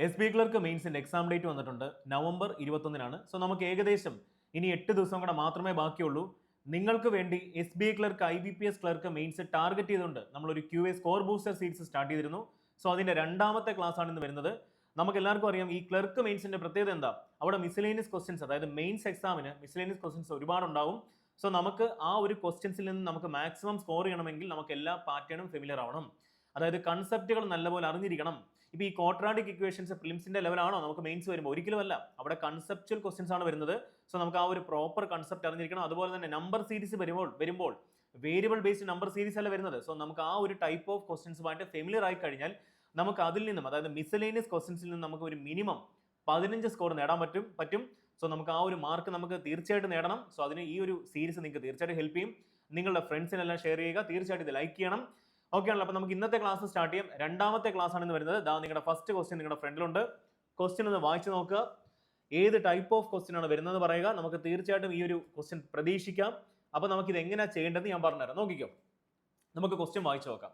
S B clerk മെയിൻസിന്റെ exam date വന്നിട്ടുണ്ട് November 21-നാണ്. സോ നമുക്ക് ഏകദേശം ഇനി 8 ദിവസം കൂടെ മാത്രമേ ബാക്കിയുള്ളൂ. നിങ്ങൾക്ക് വേണ്ടി S B I clerk IBPS clerk mains target ചെയ്തുകൊണ്ട് നമ്മളൊരു QA score booster series start ചെയ്തിരുന്നു. സോ അതിന്റെ രണ്ടാമത്തെ ക്ലാസ് ആണ് ഇന്ന് വരുന്നത്. നമുക്ക് എല്ലാവർക്കും അറിയാം ഈ ക്ലർക്ക് മെയിൻസിന്റെ പ്രത്യേകത എന്താ, അവിടെ മിസ്ലേനിയസ് ക്വസ്റ്റ്യൻസ്, അതായത് മെയിൻസ് എക്സാമിന് മിസ്ലേനിയസ് ക്വസ്റ്റ്യൻസ് ഒരുപാടുണ്ടാവും. സോ നമുക്ക് ആ ഒരു ക്വസ്റ്റ്യൻസിൽ നിന്ന് നമുക്ക് മാക്സിമം സ്കോർ ചെയ്യണമെങ്കിൽ നമുക്ക് എല്ലാ പാറ്റേണും ഫെമിലിയർ ആവണം. അതായത് കൺസെപ്റ്റുകൾ നല്ലപോലെ അറിഞ്ഞിരിക്കണം. ഇപ്പോൾ ഈ ക്വാഡ്രാറ്റിക് ഇക്വേഷൻസ് പ്രിലിംസിന്റെ ലെവലാണോ നമുക്ക് മെയിൻസ് വരുമ്പോൾ? ഒരിക്കലും അല്ല. അവിടെ കൺസെപ്ച്വൽ ക്വസ്റ്റ്യൻസ് ആണ് വരുന്നത്. സോ നമുക്ക് ആ ഒരു പ്രോപ്പർ കൺസെപ്റ്റ് അറിഞ്ഞിരിക്കണം. അതുപോലെ തന്നെ നമ്പർ സീരീസ് വരുമ്പോൾ വേരിയബിൾ ബേസ്ഡ് നമ്പർ സീരീസ് അല്ല വരുന്നത്. സോ നമുക്ക് ആ ഒരു ടൈപ്പ് ഓഫ് ക്വസ്റ്റ്യൻസുമായിട്ട് ഫെമിലിയർ ആയി കഴിഞ്ഞാൽ നമുക്ക് അതിൽ നിന്നും, അതായത് മിസലേനിയസ് ക്വസ്റ്റ്യൻസിൽ നിന്ന് നമുക്ക് ഒരു മിനിമം 15 സ്കോർ നേടാൻ പറ്റും. സോ നമുക്ക് ആ ഒരു മാർക്ക് നമുക്ക് തീർച്ചയായിട്ടും നേടണം. സോ അതിന് ഈ ഒരു സീരീസ് നിങ്ങൾക്ക് തീർച്ചയായിട്ടും ഹെൽപ്പ് ചെയ്യും. നിങ്ങളുടെ ഫ്രണ്ട്സിനെല്ലാം ഷെയർ ചെയ്യുക, തീർച്ചയായിട്ടും ഇത് ലൈക്ക് ചെയ്യണം. ഓക്കെ ആണല്ലോ. അപ്പോൾ നമുക്ക് ഇന്നത്തെ ക്ലാസ് സ്റ്റാർട്ട് ചെയ്യാം. രണ്ടാമത്തെ ക്ലാസ് ആണ് ഇന്ന് വരുന്നത്. നിങ്ങളുടെ ഫസ്റ്റ് ക്വസ്റ്റ്യൻ നിങ്ങളുടെ ഫ്രണ്ടിലുണ്ട്. ക്വസ്റ്റ്യൻ ഒന്ന് വായിച്ചു നോക്കുക. ഏത് ടൈപ്പ് ഓഫ് ക്വസ്റ്റ്യൻ ആണ് വരുന്നത് പറയുക. നമുക്ക് തീർച്ചയായിട്ടും ഈ ഒരു ക്വസ്റ്റ്യൻ പ്രതീക്ഷിക്കാം. അപ്പോൾ നമുക്ക് ഇത് എങ്ങനെയാണ് ചെയ്യേണ്ടത് ഞാൻ പറഞ്ഞുതരാം. നോക്കിക്കോ, നമുക്ക് ക്വസ്റ്റ്യൻ വായിച്ചു നോക്കാം.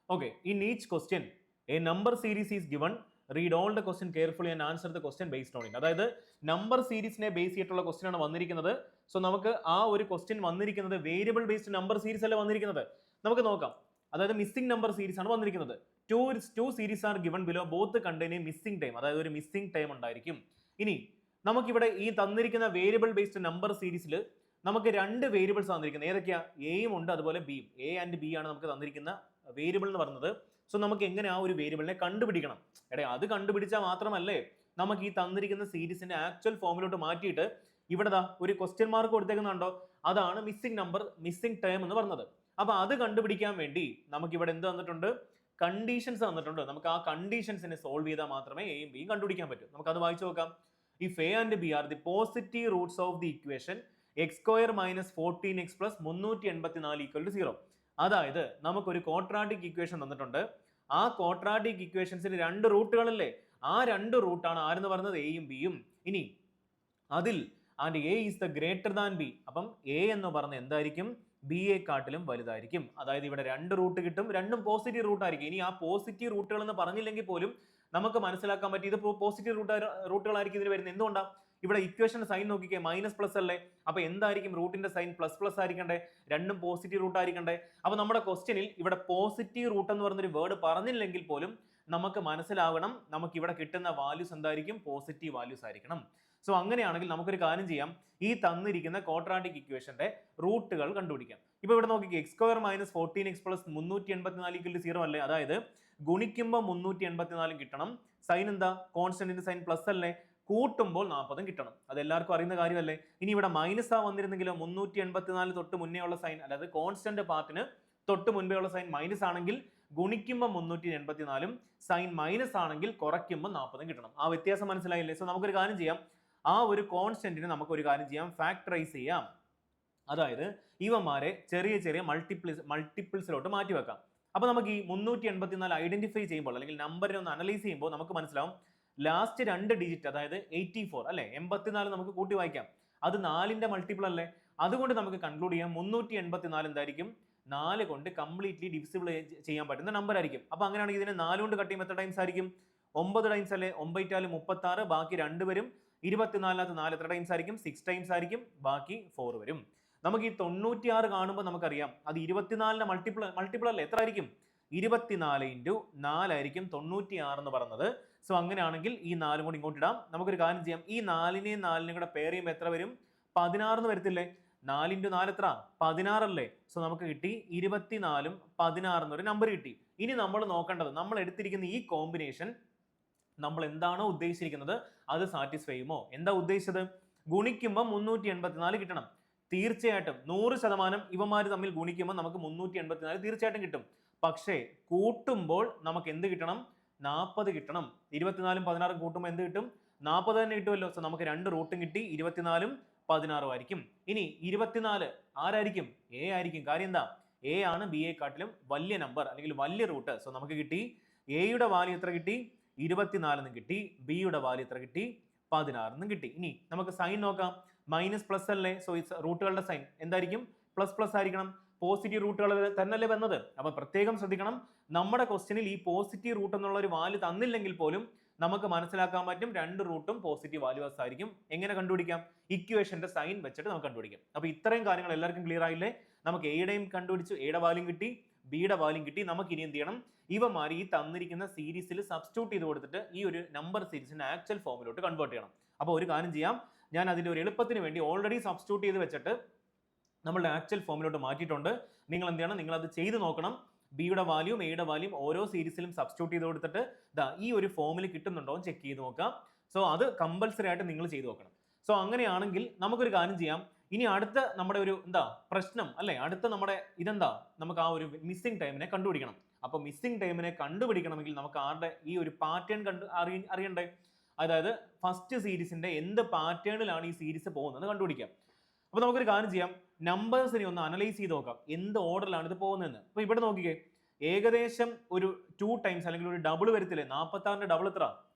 Okay, in each question A number series is given, read all the question carefully and answer the question based on it. അതായത് നമ്പർ സീരീസിനെ ബേസ് ചെയ്തിട്ടുള്ള ക്വസ്റ്റ്യൻ ആണ് വന്നിരിക്കുന്നത്. സോ നമുക്ക് ആ ഒരു ക്വസ്റ്റ്യൻ വന്നിരിക്കുന്നത് വേരിയബിൾ ബേസ്ഡ് നമ്പർ സീരീസ് അല്ല വന്നിരിക്കുന്നത്. നമുക്ക് നോക്കാം. അതായത് മിസ്സിംഗ് നമ്പർ സീരീസ് ആണ് വന്നിരിക്കുന്നത്. Two series are given below both contain missing time. അതായത് ഒരു മിസ്സിംഗ് ടൈം ഉണ്ടായിരിക്കും. ഇനി നമുക്കിവിടെ ഈ തന്നിരിക്കുന്ന വേരിയബിൾ ബേസ്ഡ് നമ്പർ സീരീസിൽ നമുക്ക് രണ്ട് വേരിയബിൾസ് തന്നിരിക്കുന്നത്. ഏതൊക്കെയാ? എയും ഉണ്ട്, അതുപോലെ ബിയും. എ ആൻഡ് ബി ആണ് നമുക്ക് തന്നിരിക്കുന്ന വേരിയബിൾ എന്ന് പറയുന്നത്. സോ നമുക്ക് എങ്ങനെ ആ ഒരു വേരിയബിളിനെ കണ്ടുപിടിക്കണം? അത് കണ്ടുപിടിച്ചാൽ മാത്രമല്ലേ നമുക്ക് ഈ തന്നിരിക്കുന്ന സീരീസിന്റെ ആക്ച്വൽ ഫോമിലോട്ട് മാറ്റിയിട്ട് ഇവിടെ ഒരു ക്വസ്റ്റ്യൻ മാർക്ക് കൊടുത്തേക്കുന്നുണ്ടോ, അതാണ് മിസ്സിംഗ് ടേം എന്ന് പറഞ്ഞത്. അപ്പൊ അത് കണ്ടുപിടിക്കാൻ വേണ്ടി നമുക്ക് ഇവിടെ എന്ത് തന്നിട്ടുണ്ട്? കണ്ടീഷൻസ് തന്നിട്ടുണ്ട്. നമുക്ക് ആ കണ്ടീഷൻസിനെ സോൾവ് ചെയ്താൽ മാത്രമേ എയും ബിയും കണ്ടുപിടിക്കാൻ പറ്റൂ. നമുക്ക് അത് വായിച്ചു നോക്കാം. If A and B are the positive Roots of the equation x² - 14x + 384 = 0. അതായത് നമുക്കൊരു ക്വാഡ്രാറ്റിക് ഇക്വേഷൻ തന്നിട്ടുണ്ട്. ആ ക്വാഡ്രാറ്റിക് ഇക്വേഷൻസിന് രണ്ട് റൂട്ടുകളല്ലേ? ആ രണ്ട് റൂട്ടാണ് ആരെന്ന് പറയുന്നത്? എയും ബിയും. ഇനി അതിൽ and A is the greater than B. അപ്പം എ എന്ന് പറഞ്ഞ എന്തായിരിക്കും? ബിയെ കാട്ടിലും വലുതായിരിക്കും. അതായത് ഇവിടെ രണ്ട് റൂട്ട് കിട്ടും, രണ്ടും പോസിറ്റീവ് റൂട്ട് ആയിരിക്കും. ഇനി ആ പോസിറ്റീവ് റൂട്ടുകൾ എന്ന് പറഞ്ഞില്ലെങ്കിൽ പോലും നമുക്ക് മനസ്സിലാക്കാൻ പറ്റും ഇത് പോസിറ്റീവ് റൂട്ടുകളായിരിക്കും ഇതിന് വരുന്നത്. എന്തുകൊണ്ടാണ്? ഇവിടെ ഇക്വേഷൻ സൈൻ നോക്കിക്കേ, മൈനസ് പ്ലസ് അല്ലേ? അപ്പൊ എന്തായിരിക്കും റൂട്ടിന്റെ സൈൻ? പ്ലസ് ആയിരിക്കണ്ടേ? രണ്ടും പോസിറ്റീവ് റൂട്ട് ആയിരിക്കണ്ടേ? അപ്പൊ നമ്മുടെ ക്വസ്റ്റ്യനിൽ ഇവിടെ പോസിറ്റീവ് റൂട്ട് എന്ന് പറഞ്ഞൊരു വേർഡ് പറഞ്ഞില്ലെങ്കിൽ പോലും നമുക്ക് മനസ്സിലാവണം നമുക്ക് ഇവിടെ കിട്ടുന്ന വാല്യൂസ് എന്തായിരിക്കും? പോസിറ്റീവ് വാല്യൂസ് ആയിരിക്കണം. സോ അങ്ങനെയാണെങ്കിൽ നമുക്കൊരു കാര്യം ചെയ്യാം. ഈ തന്നിരിക്കുന്ന ക്വാഡ്രാറ്റിക് ഇക്വേഷന്റെ റൂട്ടുകൾ കണ്ടുപിടിക്കാം. ഇപ്പൊ ഇവിടെ നോക്കിക്കേ, x² - 14x + 384 = 0 അല്ലേ? അതായത് ഗുണിക്കുമ്പോൾ 384 കിട്ടണം. സൈൻ എന്താ? കോൺസ്റ്റന്റിന്റെ സൈൻ പ്ലസ് അല്ലേ? കൂട്ടുമ്പോൾ 40 കിട്ടണം. അത് എല്ലാവർക്കും അറിയുന്ന കാര്യമല്ലേ? ഇനി ഇവിടെ മൈനസ് വന്നിരുന്നെങ്കിലോ 384 തൊട്ട് മുന്നേ ഉള്ള സൈൻ, അതായത് കോൺസ്റ്റന്റ് പാർട്ടിന് തൊട്ട് മുൻപേ ഉള്ള സൈൻ മൈനസ് ആണെങ്കിൽ ഗുണിക്കുമ്പോൾ 384 സൈൻ മൈനസ് ആണെങ്കിൽ കുറയ്ക്കുമ്പോൾ 40 കിട്ടണം. ആ വ്യത്യാസം മനസ്സിലായില്ലേ? സോ നമുക്കൊരു കാര്യം ചെയ്യാം. ആ ഒരു കോൺസ്റ്റന്റിനെ നമുക്കൊരു കാര്യം ചെയ്യാം, ഫാക്ടറൈസ് ചെയ്യാം. അതായത് ഇവന്മാരെ ചെറിയ ചെറിയ മൾട്ടിപ്പിൾസിലോട്ട് മാറ്റി വെക്കാം. അപ്പൊ നമുക്ക് ഈ 384 ഐഡന്റിഫൈ ചെയ്യുമ്പോൾ അല്ലെങ്കിൽ നമ്പറിനെ ഒന്ന് അനലൈസ് ചെയ്യുമ്പോൾ നമുക്ക് മനസ്സിലാവും ലാസ്റ്റ് രണ്ട് ഡിജിറ്റ്, അതായത് 84 അല്ലെ, 84 നമുക്ക് കൂട്ടി വായിക്കാം. അത് 4ന്റെ മൾട്ടിപ്പിൾ അല്ലേ? അതുകൊണ്ട് നമുക്ക് കൺക്ലൂഡ് ചെയ്യാം 384 എന്തായിരിക്കും? 4 കൊണ്ട് കംപ്ലീറ്റ്ലി ഡിവിസിബിൾ ചെയ്യാൻ പറ്റുന്ന നമ്പർ ആയിരിക്കും. അപ്പൊ അങ്ങനെയാണെങ്കിൽ ഇതിനെ 4 കൊണ്ട് കട്ട് ചെയ്യുമ്പോൾ എത്ര ടൈംസ് ആയിരിക്കും? 9 ടൈംസ് അല്ലേ? 9 × 36, ബാക്കി 2 വരും. 24 4 എത്ര ടൈംസ് ആയിരിക്കും? 6 ടൈംസ് ആയിരിക്കും. ബാക്കി 4 വരും. നമുക്ക് ഈ 96 കാണുമ്പോൾ നമുക്കറിയാം അത് 24ന്റെ മൾട്ടിപ്പിൾ അല്ലേ? എത്ര ആയിരിക്കും? 24 × 4 ആയിരിക്കും 96 എന്ന് പറയുന്നത്. സോ അങ്ങനെയാണെങ്കിൽ ഈ 4 കൂടി ഇങ്ങോട്ട് ഇടാം. നമുക്കൊരു കാര്യം ചെയ്യാം. ഈ 4നെയും 4നെയും കൂടെ പെയർ ചെയ്യുമ്പോൾ എത്ര വരും? 16 എന്ന് വരത്തില്ലേ? 4 × 4 എത്ര? 16 അല്ലേ? സോ നമുക്ക് കിട്ടി 24ഉം 16 എന്നൊരു നമ്പർ കിട്ടി. ഇനി നമ്മൾ നോക്കേണ്ടത് നമ്മൾ എടുത്തിരിക്കുന്ന ഈ കോമ്പിനേഷൻ നമ്മൾ എന്താണോ ഉദ്ദേശിച്ചിരിക്കുന്നത് അത് സാറ്റിസ്ഫൈ ചെയ്യുമോ? എന്താ ഉദ്ദേശിച്ചത്? ഗുണിക്കുമ്പോൾ 384 കിട്ടണം. തീർച്ചയായിട്ടും 100% ഇവന്മാർ തമ്മിൽ ഗുണിക്കുമ്പോൾ നമുക്ക് 384 തീർച്ചയായിട്ടും കിട്ടും. പക്ഷേ കൂട്ടുമ്പോൾ നമുക്ക് എന്ത് കിട്ടണം? 40 കിട്ടണം. 24ഉം 16ഉം കൂട്ടുമ്പോൾ എന്ത് കിട്ടും? 40 തന്നെ കിട്ടുമല്ലോ. സോ നമുക്ക് രണ്ട് റൂട്ടും കിട്ടി, 24ഉം 16ഉം ആയിരിക്കും. ഇനി 24 ആരായിരിക്കും? എ ആയിരിക്കും. കാര്യം എന്താ? എ ആണ് ബിയെ കാട്ടിലും വലിയ നമ്പർ അല്ലെങ്കിൽ വലിയ റൂട്ട്. സോ നമുക്ക് കിട്ടി എയുടെ വാല്യൂ എത്ര കിട്ടി? 24 എന്നും കിട്ടി. ബിയുടെ വാല്യൂ എത്ര കിട്ടി? 16 എന്നും കിട്ടി. ഇനി നമുക്ക് സൈൻ നോക്കാം. മൈനസ് പ്ലസ് അല്ലേ? സോ റൂട്ടുകളുടെ സൈൻ എന്തായിരിക്കും? പ്ലസ് ആയിരിക്കണം. പോസിറ്റീവ് റൂട്ടുകൾ തന്നെയല്ലേ വന്നത്. അപ്പൊ പ്രത്യേകം ശ്രദ്ധിക്കണം, നമ്മുടെ ക്വസ്റ്റ്യനിൽ ഈ പോസിറ്റീവ് റൂട്ട് എന്നുള്ള ഒരു വാല്യൂ തന്നില്ലെങ്കിൽ പോലും നമുക്ക് മനസ്സിലാക്കാൻ പറ്റും രണ്ട് റൂട്ടും പോസിറ്റീവ് വാല്യൂസ് ആയിരിക്കും. എങ്ങനെ കണ്ടുപിടിക്കാം? ഇക്വേഷന്റെ സൈൻ വെച്ചിട്ട് നമുക്ക് കണ്ടുപിടിക്കാം. അപ്പൊ ഇത്രയും കാര്യങ്ങൾ എല്ലാവർക്കും ക്ലിയർ ആയില്ലേ? നമുക്ക് എയുടെയും കണ്ടുപിടിച്ചു, എയുടെ വാല്യൂം കിട്ടി, ബിയുടെ വാല്യൂം കിട്ടി. നമുക്ക് ഇനി എന്ത് ചെയ്യണം? ഇവമാർ ഈ തന്നിരിക്കുന്ന സീരീസിൽ സബ്സ്റ്റിറ്റ്യൂട്ട് ചെയ്ത് കൊടുത്തിട്ട് ഈ ഒരു നമ്പർ സീരീസിന്റെ ആക്ച്വൽ ഫോമിലോട്ട് കൺവേർട്ട് ചെയ്യണം. അപ്പോൾ ഒരു കാര്യം ചെയ്യാം, ഞാൻ അതിന്റെ ഒരു എളുപ്പത്തിന് വേണ്ടി ഓൾറെഡി സബ്സ്റ്റിറ്റ്യൂട്ട് ചെയ്ത് വെച്ചിട്ട് നമ്മളുടെ ആക്ച്വൽ ഫോമിലോട്ട് മാറ്റിയിട്ടുണ്ട്. നിങ്ങൾ എന്ത് ചെയ്യണം? നിങ്ങൾ അത് ചെയ്ത് നോക്കണം. ബിയുടെ വാല്യൂം എയുടെ വാല്യൂം ഓരോ സീരീസിലും സബ്സ്റ്റിറ്റ്യൂട്ട് ചെയ്ത് കൊടുത്തിട്ട് ഈ ഒരു ഫോമിൽ കിട്ടുന്നുണ്ടോ എന്ന് ചെക്ക് ചെയ്ത് നോക്കാം. സോ അത് കമ്പൽസറി ആയിട്ട് നിങ്ങൾ ചെയ്ത് നോക്കണം. സോ അങ്ങനെയാണെങ്കിൽ നമുക്കൊരു കാര്യം ചെയ്യാം. ഇനി അടുത്ത നമ്മുടെ ഒരു പ്രശ്നം അല്ലെ, അടുത്ത നമ്മുടെ ഇതെന്താ, നമുക്ക് ആ ഒരു മിസ്സിംഗ് ടൈമിനെ കണ്ടുപിടിക്കണം. അപ്പൊ മിസ്സിംഗ് ടൈമിനെ കണ്ടുപിടിക്കണമെങ്കിൽ നമുക്ക് ആരുടെ ഈ ഒരു പാറ്റേൺ അറിയണ്ടേ? അതായത് ഫസ്റ്റ് സീരീസിന്റെ എന്ത് പാറ്റേണിലാണ് ഈ സീരീസ് പോകുന്നത് കണ്ടുപിടിക്കാം. അപ്പൊ നമുക്കൊരു കാര്യം ചെയ്യാം, നമ്പേഴ്സിനെ ഒന്ന് അനലൈസ് ചെയ്ത് നോക്കാം എന്ത് ഓർഡറിലാണ് ഇത് പോകുന്നതെന്ന്. അപ്പൊ ഇവിടെ നോക്കിക്കേ, ഏകദേശം ഒരു 2 ടൈംസ് അല്ലെങ്കിൽ ഒരു ഡബിൾ വരത്തില്ലേ? 46ന്റെ ഡബിൾ എത്ര?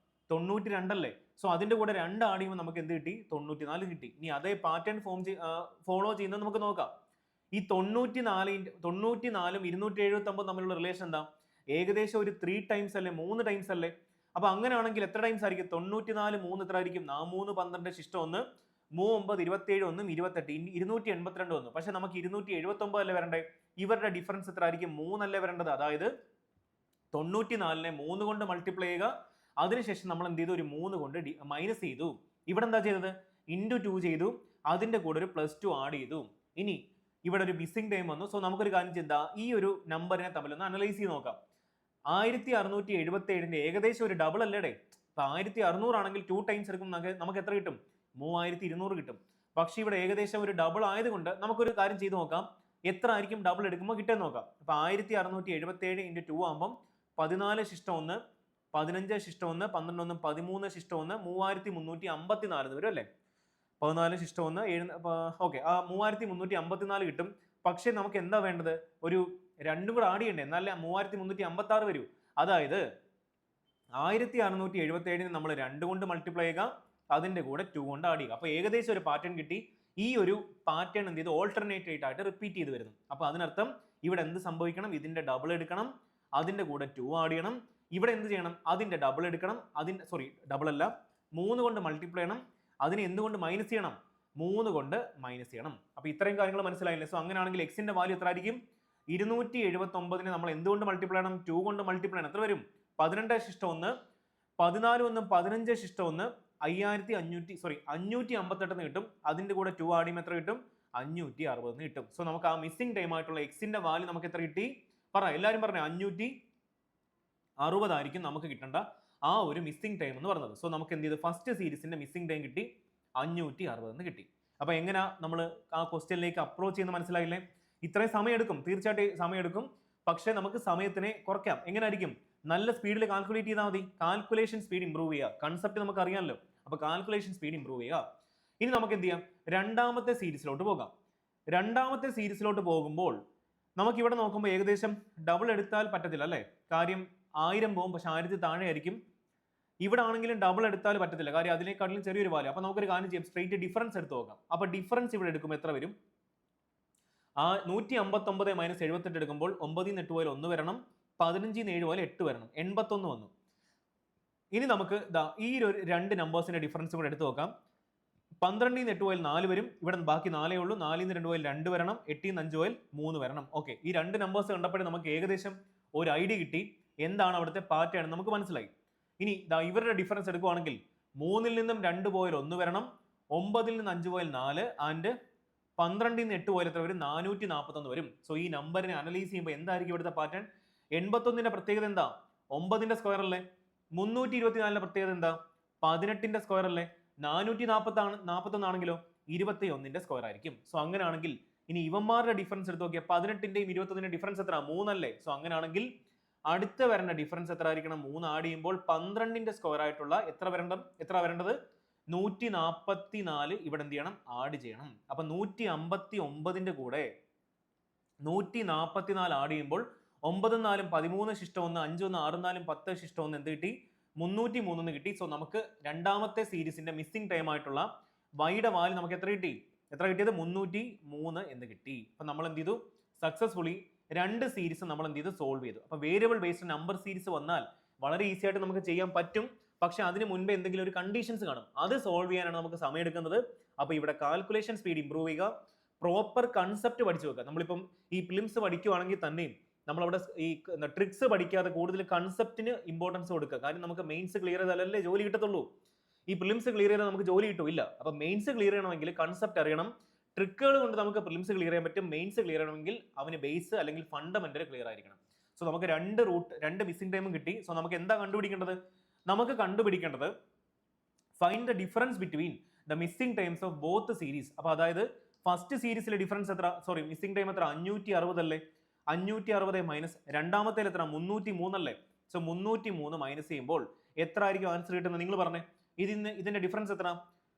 92 അല്ലേ? സോ അതിന്റെ കൂടെ 2 ആഡ് ചെയ്യുമ്പോൾ നമുക്ക് എന്ത് കിട്ടി? 94 കിട്ടി. ഇനി അതേ പാറ്റേൺ ഫോളോ ചെയ്യുന്നത് നമുക്ക് നോക്കാം. ഈ 94ഉം 279 തമ്മിലുള്ള റിലേഷൻ എന്താ? ഏകദേശം ഒരു 3 ടൈംസ് അല്ലേ, 3 ടൈംസ് അല്ലേ? അപ്പൊ അങ്ങനെയാണെങ്കിൽ എത്ര ടൈംസ് ആയിരിക്കും? 94 3 എത്ര ആയിരിക്കും? 3 12 ശിഷ്ടം 1, 3 9 27 1 28 282 1. പക്ഷെ നമുക്ക് 279 അല്ലേ വരണ്ടേ? ഇവരുടെ ഡിഫറൻസ് എത്ര ആയിരിക്കും? 3 അല്ലേ വരേണ്ടത്? അതായത് 94നെ 3 കൊണ്ട് മൾട്ടിപ്ലൈ ചെയ്യുക, അതിനുശേഷം നമ്മൾ എന്ത് ചെയ്തു? ഒരു 3 കൊണ്ട് മൈനസ് ചെയ്തു. ഇവിടെ എന്താ ചെയ്തത്? ഇൻറ്റു 2 ചെയ്തു, അതിന്റെ കൂടെ ഒരു +2 ആഡ് ചെയ്തു. ഇനി ഇവിടെ ഒരു മിസ്സിംഗ് ടൈം വന്നു. സോ നമുക്കൊരു കാര്യം ചെയ്താൽ ഈ ഒരു നമ്പറിനെ തമ്മിലൊന്ന് അനലൈസ് ചെയ്ത് നോക്കാം. 1677ന്റെ ഏകദേശം ഒരു ഡബിൾ അല്ലേടെ? അപ്പൊ 1600 ആണെങ്കിൽ 2 ടൈംസ് എടുക്കും, നമുക്ക് എത്ര കിട്ടും? 3200 കിട്ടും. പക്ഷെ ഇവിടെ ഏകദേശം ഒരു ഡബിൾ ആയതുകൊണ്ട് നമുക്കൊരു കാര്യം ചെയ്ത് നോക്കാം, എത്ര ആയിരിക്കും ഡബിൾ എടുക്കുമ്പോൾ കിട്ടുമെന്ന് നോക്കാം. അപ്പൊ 1677 × 2 ആകുമ്പോൾ 14 ശിഷ്ടം 1, 15 ശിഷ്ടം 1, 12 1 13 ശിഷ്ടം 1, 3354 വരും അല്ലേ? 14 ശിഷ്ടം 1 ഓക്കെ, ആ 3354 കിട്ടും. പക്ഷെ നമുക്ക് എന്താ വേണ്ടത്? ഒരു 2 കൂടെ ആഡ് ചെയ്യണ്ടേ, എന്നാലേ 3356 വരൂ. അതായത് 1677നെ നമ്മൾ 2 കൊണ്ട് മൾട്ടിപ്ലൈ ചെയ്യുക, അതിന്റെ കൂടെ 2 കൊണ്ട് ആഡ് ചെയ്യുക. അപ്പൊ ഏകദേശം ഒരു പാറ്റേൺ കിട്ടി. ഈ ഒരു പാറ്റേൺ എന്ത് ചെയ്ത് ഓൾട്ടർനേറ്റ് ആയിട്ട് റിപ്പീറ്റ് ചെയ്ത് വരുന്നു. അപ്പൊ അതിനർത്ഥം ഇവിടെ എന്ത് സംഭവിക്കണം? ഇതിന്റെ ഡബിൾ എടുക്കണം, അതിന്റെ കൂടെ 2 ആഡ് ചെയ്യണം. ഇവിടെ എന്ത് ചെയ്യണം? അതിന്റെ ഡബിൾ എടുക്കണം, ഡബിൾ അല്ല, 3 കൊണ്ട് മൾട്ടിപ്ലൈ ചെയ്യണം, അതിനെ എന്തുകൊണ്ട് മൈനസ് ചെയ്യണം? 3 കൊണ്ട് മൈനസ് ചെയ്യണം. അപ്പൊ ഇത്രയും കാര്യങ്ങൾ മനസ്സിലായില്ലേ? സോ അങ്ങനെയാണെങ്കിൽ എക്സിന്റെ വാല്യൂ എത്ര ആയിരിക്കും? 279നെ നമ്മൾ എന്തുകൊണ്ട് മൾട്ടിപ്ലൈ ചെയ്യണം? 2 കൊണ്ട് മൾട്ടിപ്ലൈ ചെയ്യണം. എത്ര വരും? 12 ശിഷ്ടം 1, 14 1 15 ശിഷ്ടം 1, 558 കിട്ടും. അതിന്റെ കൂടെ 2 ആഡ് ചെയ്യുമ്പോൾ എത്ര കിട്ടും? 560 കിട്ടും. സോ നമുക്ക് ആ മിസ്സിംഗ് ടൈം ആയിട്ടുള്ള എക്സിന്റെ വാല്യൂ നമുക്ക് എത്ര കിട്ടി? എല്ലാവരും പറഞ്ഞു 560 ആയിരിക്കും നമുക്ക് കിട്ടേണ്ട ആ ഒരു മിസ്സിംഗ് ടൈം എന്ന് പറഞ്ഞത്. സോ നമുക്ക് എന്ത് ചെയ്തു? ഫസ്റ്റ് സീരീസിന്റെ മിസ്സിംഗ് ടൈം കിട്ടി, 560 കിട്ടി. അപ്പൊ എങ്ങനെയാ നമ്മൾ ആ ക്വസ്റ്റ്യനിലേക്ക് അപ്രോച്ച് ചെയ്യുന്നത് മനസ്സിലായില്ലേ? ഇത്രയും സമയം എടുക്കും, തീർച്ചയായിട്ടും സമയം എടുക്കും. പക്ഷെ നമുക്ക് സമയത്തിനെ കുറയ്ക്കാം. എങ്ങനെയായിരിക്കും? നല്ല സ്പീഡിൽ കാൽക്കുലേറ്റ് ചെയ്താൽ മതി. കാൽക്കുലേഷൻ സ്പീഡ് ഇംപ്രൂവ് ചെയ്യുക, കൺസെപ്റ്റ് നമുക്ക് അറിയാമല്ലോ. അപ്പൊ കാൽക്കുലേഷൻ സ്പീഡ് ഇംപ്രൂവ് ചെയ്യുക. ഇനി നമുക്ക് എന്ത് ചെയ്യാം? രണ്ടാമത്തെ സീരീസിലോട്ട് പോകാം. രണ്ടാമത്തെ സീരീസിലോട്ട് പോകുമ്പോൾ നമുക്ക് ഇവിടെ നോക്കുമ്പോൾ ഏകദേശം ഡബിൾ എടുത്താൽ പറ്റത്തില്ല അല്ലേ? കാര്യം 1000 പോകും, പക്ഷെ 1000 താഴെ ആയിരിക്കും. ഇവിടെ ആണെങ്കിലും ഡബിൾ എടുത്താൽ പറ്റത്തില്ല, കാര്യം അതിനേക്കാട്ടിലും ചെറിയൊരു വാല്യൂ. അപ്പൊ നമുക്കൊരു കാര്യം ചെയ്യാം, സ്ട്രേറ്റ് ഡിഫറൻസ് എടുത്ത് നോക്കാം. അപ്പൊ ഡിഫറൻസ് ഇവിടെ എടുക്കുമ്പോൾ എത്ര വരും? 159 - 78 എടുക്കുമ്പോൾ 9 ൽ 8 പോയാൽ 1 വരണം, 15 ൽ 7 പോയാൽ 8 വരണം, 81 വന്നു. ഇനി നമുക്ക് ഈ ഒരു 2 നമ്പേഴ്സിന്റെ ഡിഫറൻസ് കൂടെ എടുത്ത് നോക്കാം. 12 ൽ 8 പോയാൽ 4 വരും, ഇവിടെ ബാക്കി 4 ഉള്ളൂ. 4 ൽ 2 പോയാൽ 2 വരണം, 8 ൽ 5 പോയാൽ 3 വരണം. ഓക്കെ, ഈ 2 നമ്പേഴ്സ് കണ്ടപ്പോഴേ നമുക്ക് ഏകദേശം ഒരു ഐഡിയ കിട്ടി, എന്താണ് അവിടുത്തെ പാറ്റേൺ നമുക്ക് മനസ്സിലായി. ഇനി ഇവരുടെ ഡിഫറൻസ് എടുക്കുവാണെങ്കിൽ 3 ൽ നിന്നും 2 പോയാൽ 1 വരണം, 9 ൽ നിന്ന് 5 പോയാൽ 4, ആൻഡ് 12 ൽ നിന്ന് 8 പോയാൽ എത്ര വരും? 441 വരും. സോ ഈ നമ്പറിനെ അനലൈസ് ചെയ്യുമ്പോൾ എന്തായിരിക്കും ഇവിടുത്തെ പാറ്റേൺ? 81ന്റെ പ്രത്യേകത എന്താ? 9ന്റെ സ്ക്വയർ അല്ലേ? 324ന്റെ പ്രത്യേകത എന്താ? 18ന്റെ സ്ക്വയർ അല്ലേ? 441 ആണെങ്കിലോ 21ന്റെ സ്ക്വയർ ആയിരിക്കും. സോ അങ്ങനെയാണെങ്കിൽ ഇനി ഇവന്മാരുടെ ഡിഫറൻസ് എടുത്ത് നോക്കിയാൽ 18ന്റെയും 21ന്റെയും ഡിഫറൻസ് എത്ര? 3 അല്ലേ? സോ അങ്ങനെയാണെങ്കിൽ അടുത്ത വരേണ്ട ഡിഫറൻസ് എത്ര ആയിരിക്കണം? 3 ആഡ് ചെയ്യുമ്പോൾ 12ന്റെ സ്ക്വയർ ആയിട്ടുള്ള എത്ര വരേണ്ടത്? 144 ഇവിടെ എന്ത് ചെയ്യണം? ആഡ് ചെയ്യണം. അപ്പൊ 159ന്റെ കൂടെ 144 ആഡ് ചെയ്യുമ്പോൾ 9 4 13 ശിഷ്ടം 1, 5 1 6 4 10 ശിഷ്ടം 1 എന്ത് കിട്ടി? 303 കിട്ടി. സോ നമുക്ക് രണ്ടാമത്തെ സീരീസിന്റെ മിസ്സിംഗ് ടൈം ആയിട്ടുള്ള വൈയുടെ വാല്യൂ നമുക്ക് എത്ര കിട്ടി? എത്ര കിട്ടിയത്? 303 എന്ന് കിട്ടി. അപ്പൊ നമ്മൾ എന്ത് ചെയ്തു? സക്സസ്ഫുള്ളി 2 സീരീസ് നമ്മൾ എന്ത് ചെയ്ത് സോൾവ് ചെയ്തു. അപ്പോൾ വേരിയബിൾ ബേസ്ഡ് നമ്പർ സീരീസ് വന്നാൽ വളരെ ഈസി ആയിട്ട് നമുക്ക് ചെയ്യാൻ പറ്റും. പക്ഷെ അതിന് മുൻപേ എന്തെങ്കിലും ഒരു കണ്ടീഷൻസ് കാണും, അത് സോൾവ് ചെയ്യാനാണ് നമുക്ക് സമയം എടുക്കുന്നത്. അപ്പോൾ ഇവിടെ കാൽക്കുലേഷൻ സ്പീഡ് ഇംപ്രൂവ് ചെയ്യുക, പ്രോപ്പർ കൺസെപ്റ്റ് പഠിച്ചു വെക്കുക. നമ്മളിപ്പം ഈ പ്രിലിംസ് പഠിക്കുവാണെങ്കിൽ തന്നെയും നമ്മളവിടെ ഈ ട്രിക്സ് പഠിക്കാതെ കൂടുതൽ കൺസെപ്റ്റിന് ഇമ്പോർട്ടൻസ് കൊടുക്കുക. കാര്യം നമുക്ക് മെയിൻസ് ക്ലിയർ ചെയ്താലല്ലേ ജോലി കിട്ടത്തുള്ളൂ. ഈ പ്രിലിംസ് ക്ലിയർ ചെയ്താൽ നമുക്ക് ജോലി കിട്ടില്ല. അപ്പോൾ മെയിൻസ് ക്ലിയർ ചെയ്യണമെങ്കിൽ കൺസെപ്റ്റ് അറിയണം. ട്രിക്കുകൾ കൊണ്ട് നമുക്ക് പ്രിലിംസ് ക്ലിയർ ചെയ്യാൻ പറ്റും. മെയിൻസ് ക്ലിയർ ചെയ്യണമെങ്കിൽ അവന് ബേസ് അല്ലെങ്കിൽ ഫണ്ടമെന്റൽ ക്ലിയർ ആയിരിക്കണം. സോ നമുക്ക് 2 മിസ്സിംഗ് ടൈമും കിട്ടി. സോ നമുക്ക് എന്താ കണ്ടുപിടിക്കേണ്ടത്? നമുക്ക് കണ്ടുപിടിക്കേണ്ടത് find the difference between the missing times of both series. അപ്പോൾ അതായത് ഫസ്റ്റ് സീരീസിലെ ഡിഫറൻസ് എത്ര, സോറി മിസ്സിംഗ് ടൈം എത്ര, 560 അല്ലേ? 560 മൈനസ് രണ്ടാമത്തേൽ എത്ര, 303 അല്ലേ? സോ 303 മൈനസ് ചെയ്യുമ്പോൾ എത്ര ആയിരിക്കും ആൻസർ കിട്ടുന്നത്? നിങ്ങൾ പറഞ്ഞേ. ഇതിന്റെ ഡിഫറൻസ് എത്ര?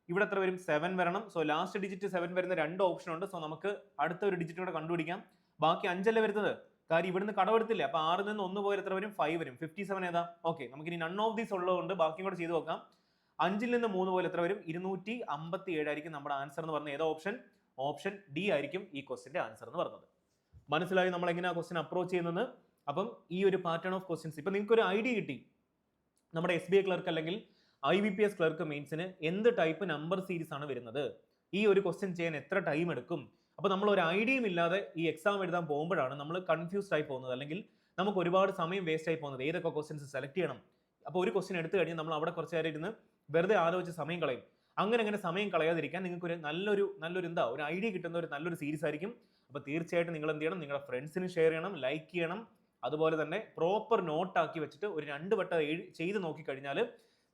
ഇവിടെ എത്ര വരും? 7 വരണം. സോ ലാസ്റ്റ് ഡിജിറ്റ് 7 വരുന്ന 2 ഓപ്ഷൻ ഉണ്ട്. സോ നമുക്ക് അടുത്ത ഒരു ഡിജിറ്റ് കൂടെ കണ്ടുപിടിക്കാം. ബാക്കി 5 അല്ലേ വരുന്നത്, കാര്യം ഇവിടുന്ന് കടമെടുത്തില്ല. അപ്പൊ 6 നിന്ന് 1 പോയാൽ എത്ര വരും? 5 വരും. 57 ഏതാ? ഓക്കെ, നമുക്ക് ഇനി നൺ ഓഫ് ദീസ് ഉള്ളതുകൊണ്ട് ബാക്കിയും കൂടെ ചെയ്ത് നോക്കാം. 5 നിന്ന് 3 പോയാൽ എത്ര വരും? 257 ആയിരിക്കും നമ്മുടെ ആൻസർ എന്ന് പറഞ്ഞത്. ഏതാ ഓപ്ഷൻ? ഓപ്ഷൻ ഡി ആയിരിക്കും ഈ ക്വസ്റ്റിന്റെ ആൻസർ എന്ന് പറഞ്ഞത്. മനസ്സിലായി നമ്മൾ എങ്ങനെയാ ക്വസ്റ്റ്യൻ അപ്രോച്ച് ചെയ്യുന്നത്? അപ്പം ഈ ഒരു പാറ്റേൺ ഓഫ് ക്വസ്റ്റ്യൻസ് ഇപ്പൊ നിങ്ങൾക്ക് ഒരു ഐഡിയ കിട്ടി. നമ്മുടെ SBI ക്ലർക്ക് അല്ലെങ്കിൽ IBPS ക്ലർക്ക് മെയിൻസിന് എന്ത് ടൈപ്പ് നമ്പർ സീരീസ് ആണ് വരുന്നത്, ഈ ഒരു ക്വസ്റ്റ്യൻ ചെയ്യാൻ എത്ര ടൈം എടുക്കും. അപ്പോൾ നമ്മൾ ഒരു ഐഡിയയും ഇല്ലാതെ ഈ എക്സാം എഴുതാൻ പോകുമ്പോഴാണ് നമ്മൾ കൺഫ്യൂസ്ഡ് ആയി പോകുന്നത്, അല്ലെങ്കിൽ നമുക്ക് ഒരുപാട് സമയം വേസ്റ്റ് ആയി പോകുന്നത്. ഏതൊക്കെ ക്വസ്റ്റ്യൻസ് സെലക്ട് ചെയ്യണം. അപ്പോൾ ഒരു ക്വസ്റ്റ്യൻ എടുത്തു കഴിഞ്ഞാൽ നമ്മൾ അവിടെ കുറച്ച് നേരം ഇരുന്ന് വെറുതെ ആലോചിച്ച് സമയം കളയും. അങ്ങനെ സമയം കളയാതിരിക്കാൻ നിങ്ങൾക്ക് ഒരു നല്ലൊരു ഒരു ഐഡിയ കിട്ടുന്ന ഒരു നല്ലൊരു സീരീസ് ആയിരിക്കും. അപ്പോൾ തീർച്ചയായിട്ടും നിങ്ങൾ എന്ത് ചെയ്യണം? നിങ്ങളുടെ ഫ്രണ്ട്സിന് ഷെയർ ചെയ്യണം, ലൈക്ക് ചെയ്യണം. അതുപോലെ തന്നെ പ്രോപ്പർ നോട്ടാക്കി വെച്ചിട്ട് ഒരു 2 വട്ടം ചെയ്ത് നോക്കിക്കഴിഞ്ഞാൽ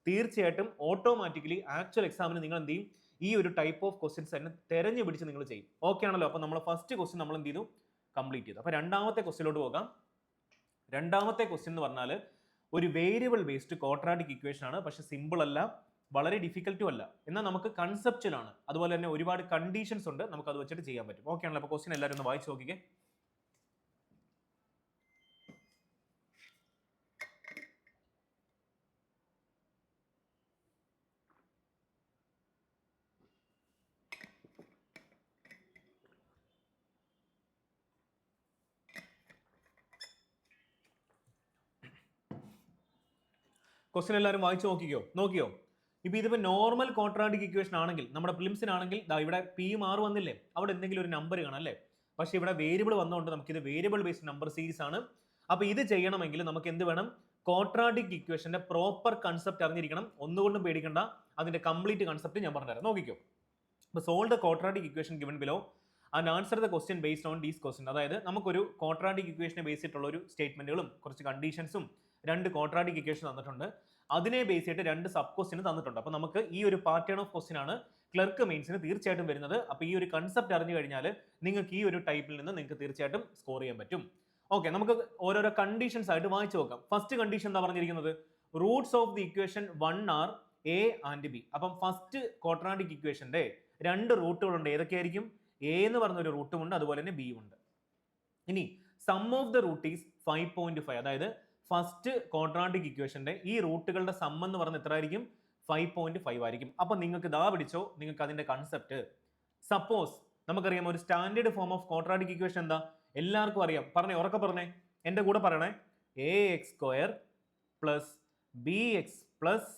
തീർച്ചയായിട്ടും ഓട്ടോമാറ്റിക്കലി ആക്ച്വൽ എക്സാമിന് നിങ്ങൾ എന്ത് ചെയ്യും? ഈ ഒരു ടൈപ്പ് ഓഫ് ക്വസ്റ്റ്യൻസ് തന്നെ തെരഞ്ഞു പിടിച്ച് നിങ്ങൾ ചെയ്യും. ഓക്കെ ആണല്ലോ? അപ്പോൾ നമ്മൾ ഫസ്റ്റ് ക്വസ്റ്റ്യൻ നമ്മൾ എന്ത് ചെയ്തു? കംപ്ലീറ്റ് ചെയ്തു. അപ്പോൾ രണ്ടാമത്തെ ക്വസ്റ്റ്യനിലോട്ട് പോകാം. രണ്ടാമത്തെ ക്വസ്റ്റ്യൻ എന്ന് പറഞ്ഞാൽ ഒരു വേരിയബിൾ ബേസ്ഡ് ക്വാഡ്രാറ്റിക് ഇക്വേഷൻ ആണ്. പക്ഷെ സിമ്പിൾ അല്ല, വളരെ ഡിഫിക്കൽട്ടും അല്ല, എന്നാൽ നമുക്ക് കൺസെപ്റ്റൽ ആണ്. അതുപോലെ തന്നെ ഒരുപാട് കണ്ടീഷൻസ് ഉണ്ട്, നമുക്ക് അത് വെച്ചിട്ട് ചെയ്യാൻ പറ്റും. ഓക്കെ ആണല്ലോ? അപ്പോൾ ക്വസ്റ്റ്യൻ എല്ലാവരും ഒന്ന് വായിച്ചു നോക്കിക്കേ. ക്വസ്റ്റ്യൻ എല്ലാവരും വായിച്ചു നോക്കിയോ? ഇപ്പൊ ഇതിപ്പോ നോർമൽ ക്വാഡ്രാറ്റിക് ഇക്വേഷൻ ആണെങ്കിൽ, നമ്മുടെ പ്രിലിംസിനാണെങ്കിൽ ഇവിടെ P മാർ വന്നില്ലേ, അവിടെ എന്തെങ്കിലും ഒരു നമ്പർ കാണാം അല്ലേ? പക്ഷെ ഇവിടെ വേരിയബിൾ വന്നുകൊണ്ട് നമുക്ക് ഇത് വേരിയബിൾ ബേസ്ഡ് നമ്പർ സീരീസ് ആണ്. അപ്പൊ ഇത് ചെയ്യണമെങ്കിൽ നമുക്ക് എന്ത് വേണം? ക്വാഡ്രാറ്റിക് ഇക്വേഷന്റെ പ്രോപ്പർ കൺസെപ്റ്റ് അറിഞ്ഞിരിക്കണം. ഒന്നുകൊണ്ടും പേടിക്കണ്ട, അതിന്റെ കംപ്ലീറ്റ് കൺസെപ്റ്റ് ഞാൻ പറഞ്ഞുതരാം. നോക്കിക്കോ. അപ്പൊ solve the quadratic equation given below and answer the question based on these question. അതായത് നമുക്കൊരു ക്വാഡ്രാറ്റിക് ഇക്വേഷനെ ബേസ് ചെയ്തിട്ടുള്ള ഒരു സ്റ്റേറ്റ്മെന്റുകളും കുറച്ച് കണ്ടീഷൻസും 2 ക്വാഡ്രാറ്റിക് ഇക്വേഷൻ തന്നിട്ടുണ്ട്. അതിനെ ബേസ് ചെയ്തിട്ട് 2 സബ് ക്വസ്റ്റ്യൻ തന്നിട്ടുണ്ട്. അപ്പോൾ നമുക്ക് ഈ ഒരു പാറ്റേൺ ഓഫ് ക്വസ്റ്റ്യൻ ആണ് ക്ലർക്ക് മെയിൻസിന് തീർച്ചയായിട്ടും വരുന്നത്. അപ്പോൾ ഈ ഒരു കൺസെപ്റ്റ് അറിഞ്ഞു കഴിഞ്ഞാൽ നിങ്ങൾക്ക് ഈ ഒരു ടൈപ്പിൽ നിന്ന് നിങ്ങൾക്ക് തീർച്ചയായിട്ടും സ്കോർ ചെയ്യാൻ പറ്റും. ഓക്കെ, നമുക്ക് ഓരോരോ കണ്ടീഷൻസ് ആയിട്ട് വായിച്ചു നോക്കാം. ഫസ്റ്റ് കണ്ടീഷൻ എന്താ പറഞ്ഞിരിക്കുന്നത്? Roots of the equation 1 are A and B. അപ്പം ഫസ്റ്റ് ക്വാഡ്രാറ്റിക് ഇക്വേഷന്റെ 2 റൂട്ടുകളുണ്ട്. ഏതൊക്കെയായിരിക്കും? A എന്ന് പറഞ്ഞൊരു റൂട്ടും ഉണ്ട്, അതുപോലെ തന്നെ B ഉണ്ട്. ഇനി sum of the root is 5.5. അതായത് ഫസ്റ്റ് ക്വാഡ്രാറ്റിക് ഇക്വേഷന്റെ ഈ റൂട്ടുകളുടെ സം എന്ന് പറഞ്ഞാൽ എത്ര ആയിരിക്കും? 5.5 ആയിരിക്കും. അപ്പൊ നിങ്ങൾക്ക് ഇതാ പിടിച്ചോ, നിങ്ങൾക്ക് അതിന്റെ കൺസെപ്റ്റ്. സപ്പോസ് നമുക്കറിയാം ഒരു standard form of quadratic equation എന്താ? എല്ലാവർക്കും അറിയാം. പറഞ്ഞേ, ഉറക്കെ പറഞ്ഞേ, എന്റെ കൂടെ പറയണേ. ax² plus bx plus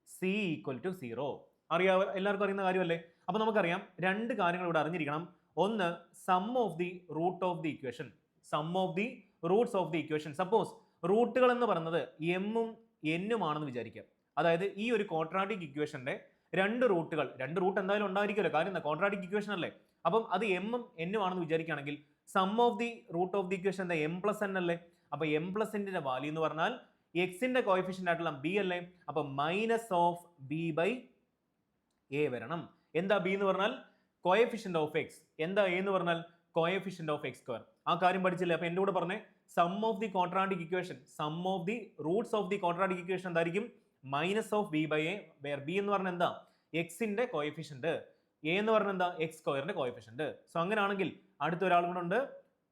c = 0. അറിയാം, എല്ലാവർക്കും അറിയുന്ന കാര്യമല്ലേ? അപ്പൊ നമുക്കറിയാം 2 കാര്യങ്ങൾ ഇവിടെ അറിഞ്ഞിരിക്കണം. ഒന്ന്, sum of the root of the equation, sum of the roots of the equation. Suppose റൂട്ടുകൾ എന്ന് പറയുന്നത് എമ്മും എന്നും ആണെന്ന് വിചാരിക്കാം. അതായത് ഈ ഒരു ക്വാഡ്രാറ്റിക് ഇക്വേഷന്റെ 2 റൂട്ടുകൾ, 2 റൂട്ട് എന്തായാലും ഉണ്ടായിരിക്കുമല്ലോ, കാര്യം എന്താ? ക്വാഡ്രാറ്റിക് ഇക്വേഷൻ അല്ലേ? അപ്പം അത് എമ്മും എന്നും ആണെന്ന് വിചാരിക്കുകയാണെങ്കിൽ sum of the root of the equation എന്താ? m+n അല്ലേ? അപ്പൊ m+n വാല്യൂ എന്ന് പറഞ്ഞാൽ എക്സിന്റെ കോഎഫിഷ്യന്റ് ആയിട്ടുള്ള b അല്ലേ? അപ്പൊ -b/a വരണം. എന്താ b എന്ന് പറഞ്ഞാൽ? Coefficient of x. എന്താ a എന്ന് പറഞ്ഞാൽ? Coefficient of x². ആ കാര്യം പഠിച്ചില്ലേ? അപ്പൊ എന്റെ കൂടെ പറഞ്ഞേ, sum of the quadratic equation, sum of the roots of the quadratic equation എന്തായിരിക്കും? -b/a, വേർ b എന്ന് പറഞ്ഞാൽ എന്താ? എക്സിന്റെ കോഎഫിഷ്യന്റ്, a എന്ന് പറഞ്ഞാൽ എന്താ? x² coefficient. സോ അങ്ങനെയാണെങ്കിൽ അടുത്ത ഒരാൾ കൂടെ ഉണ്ട്,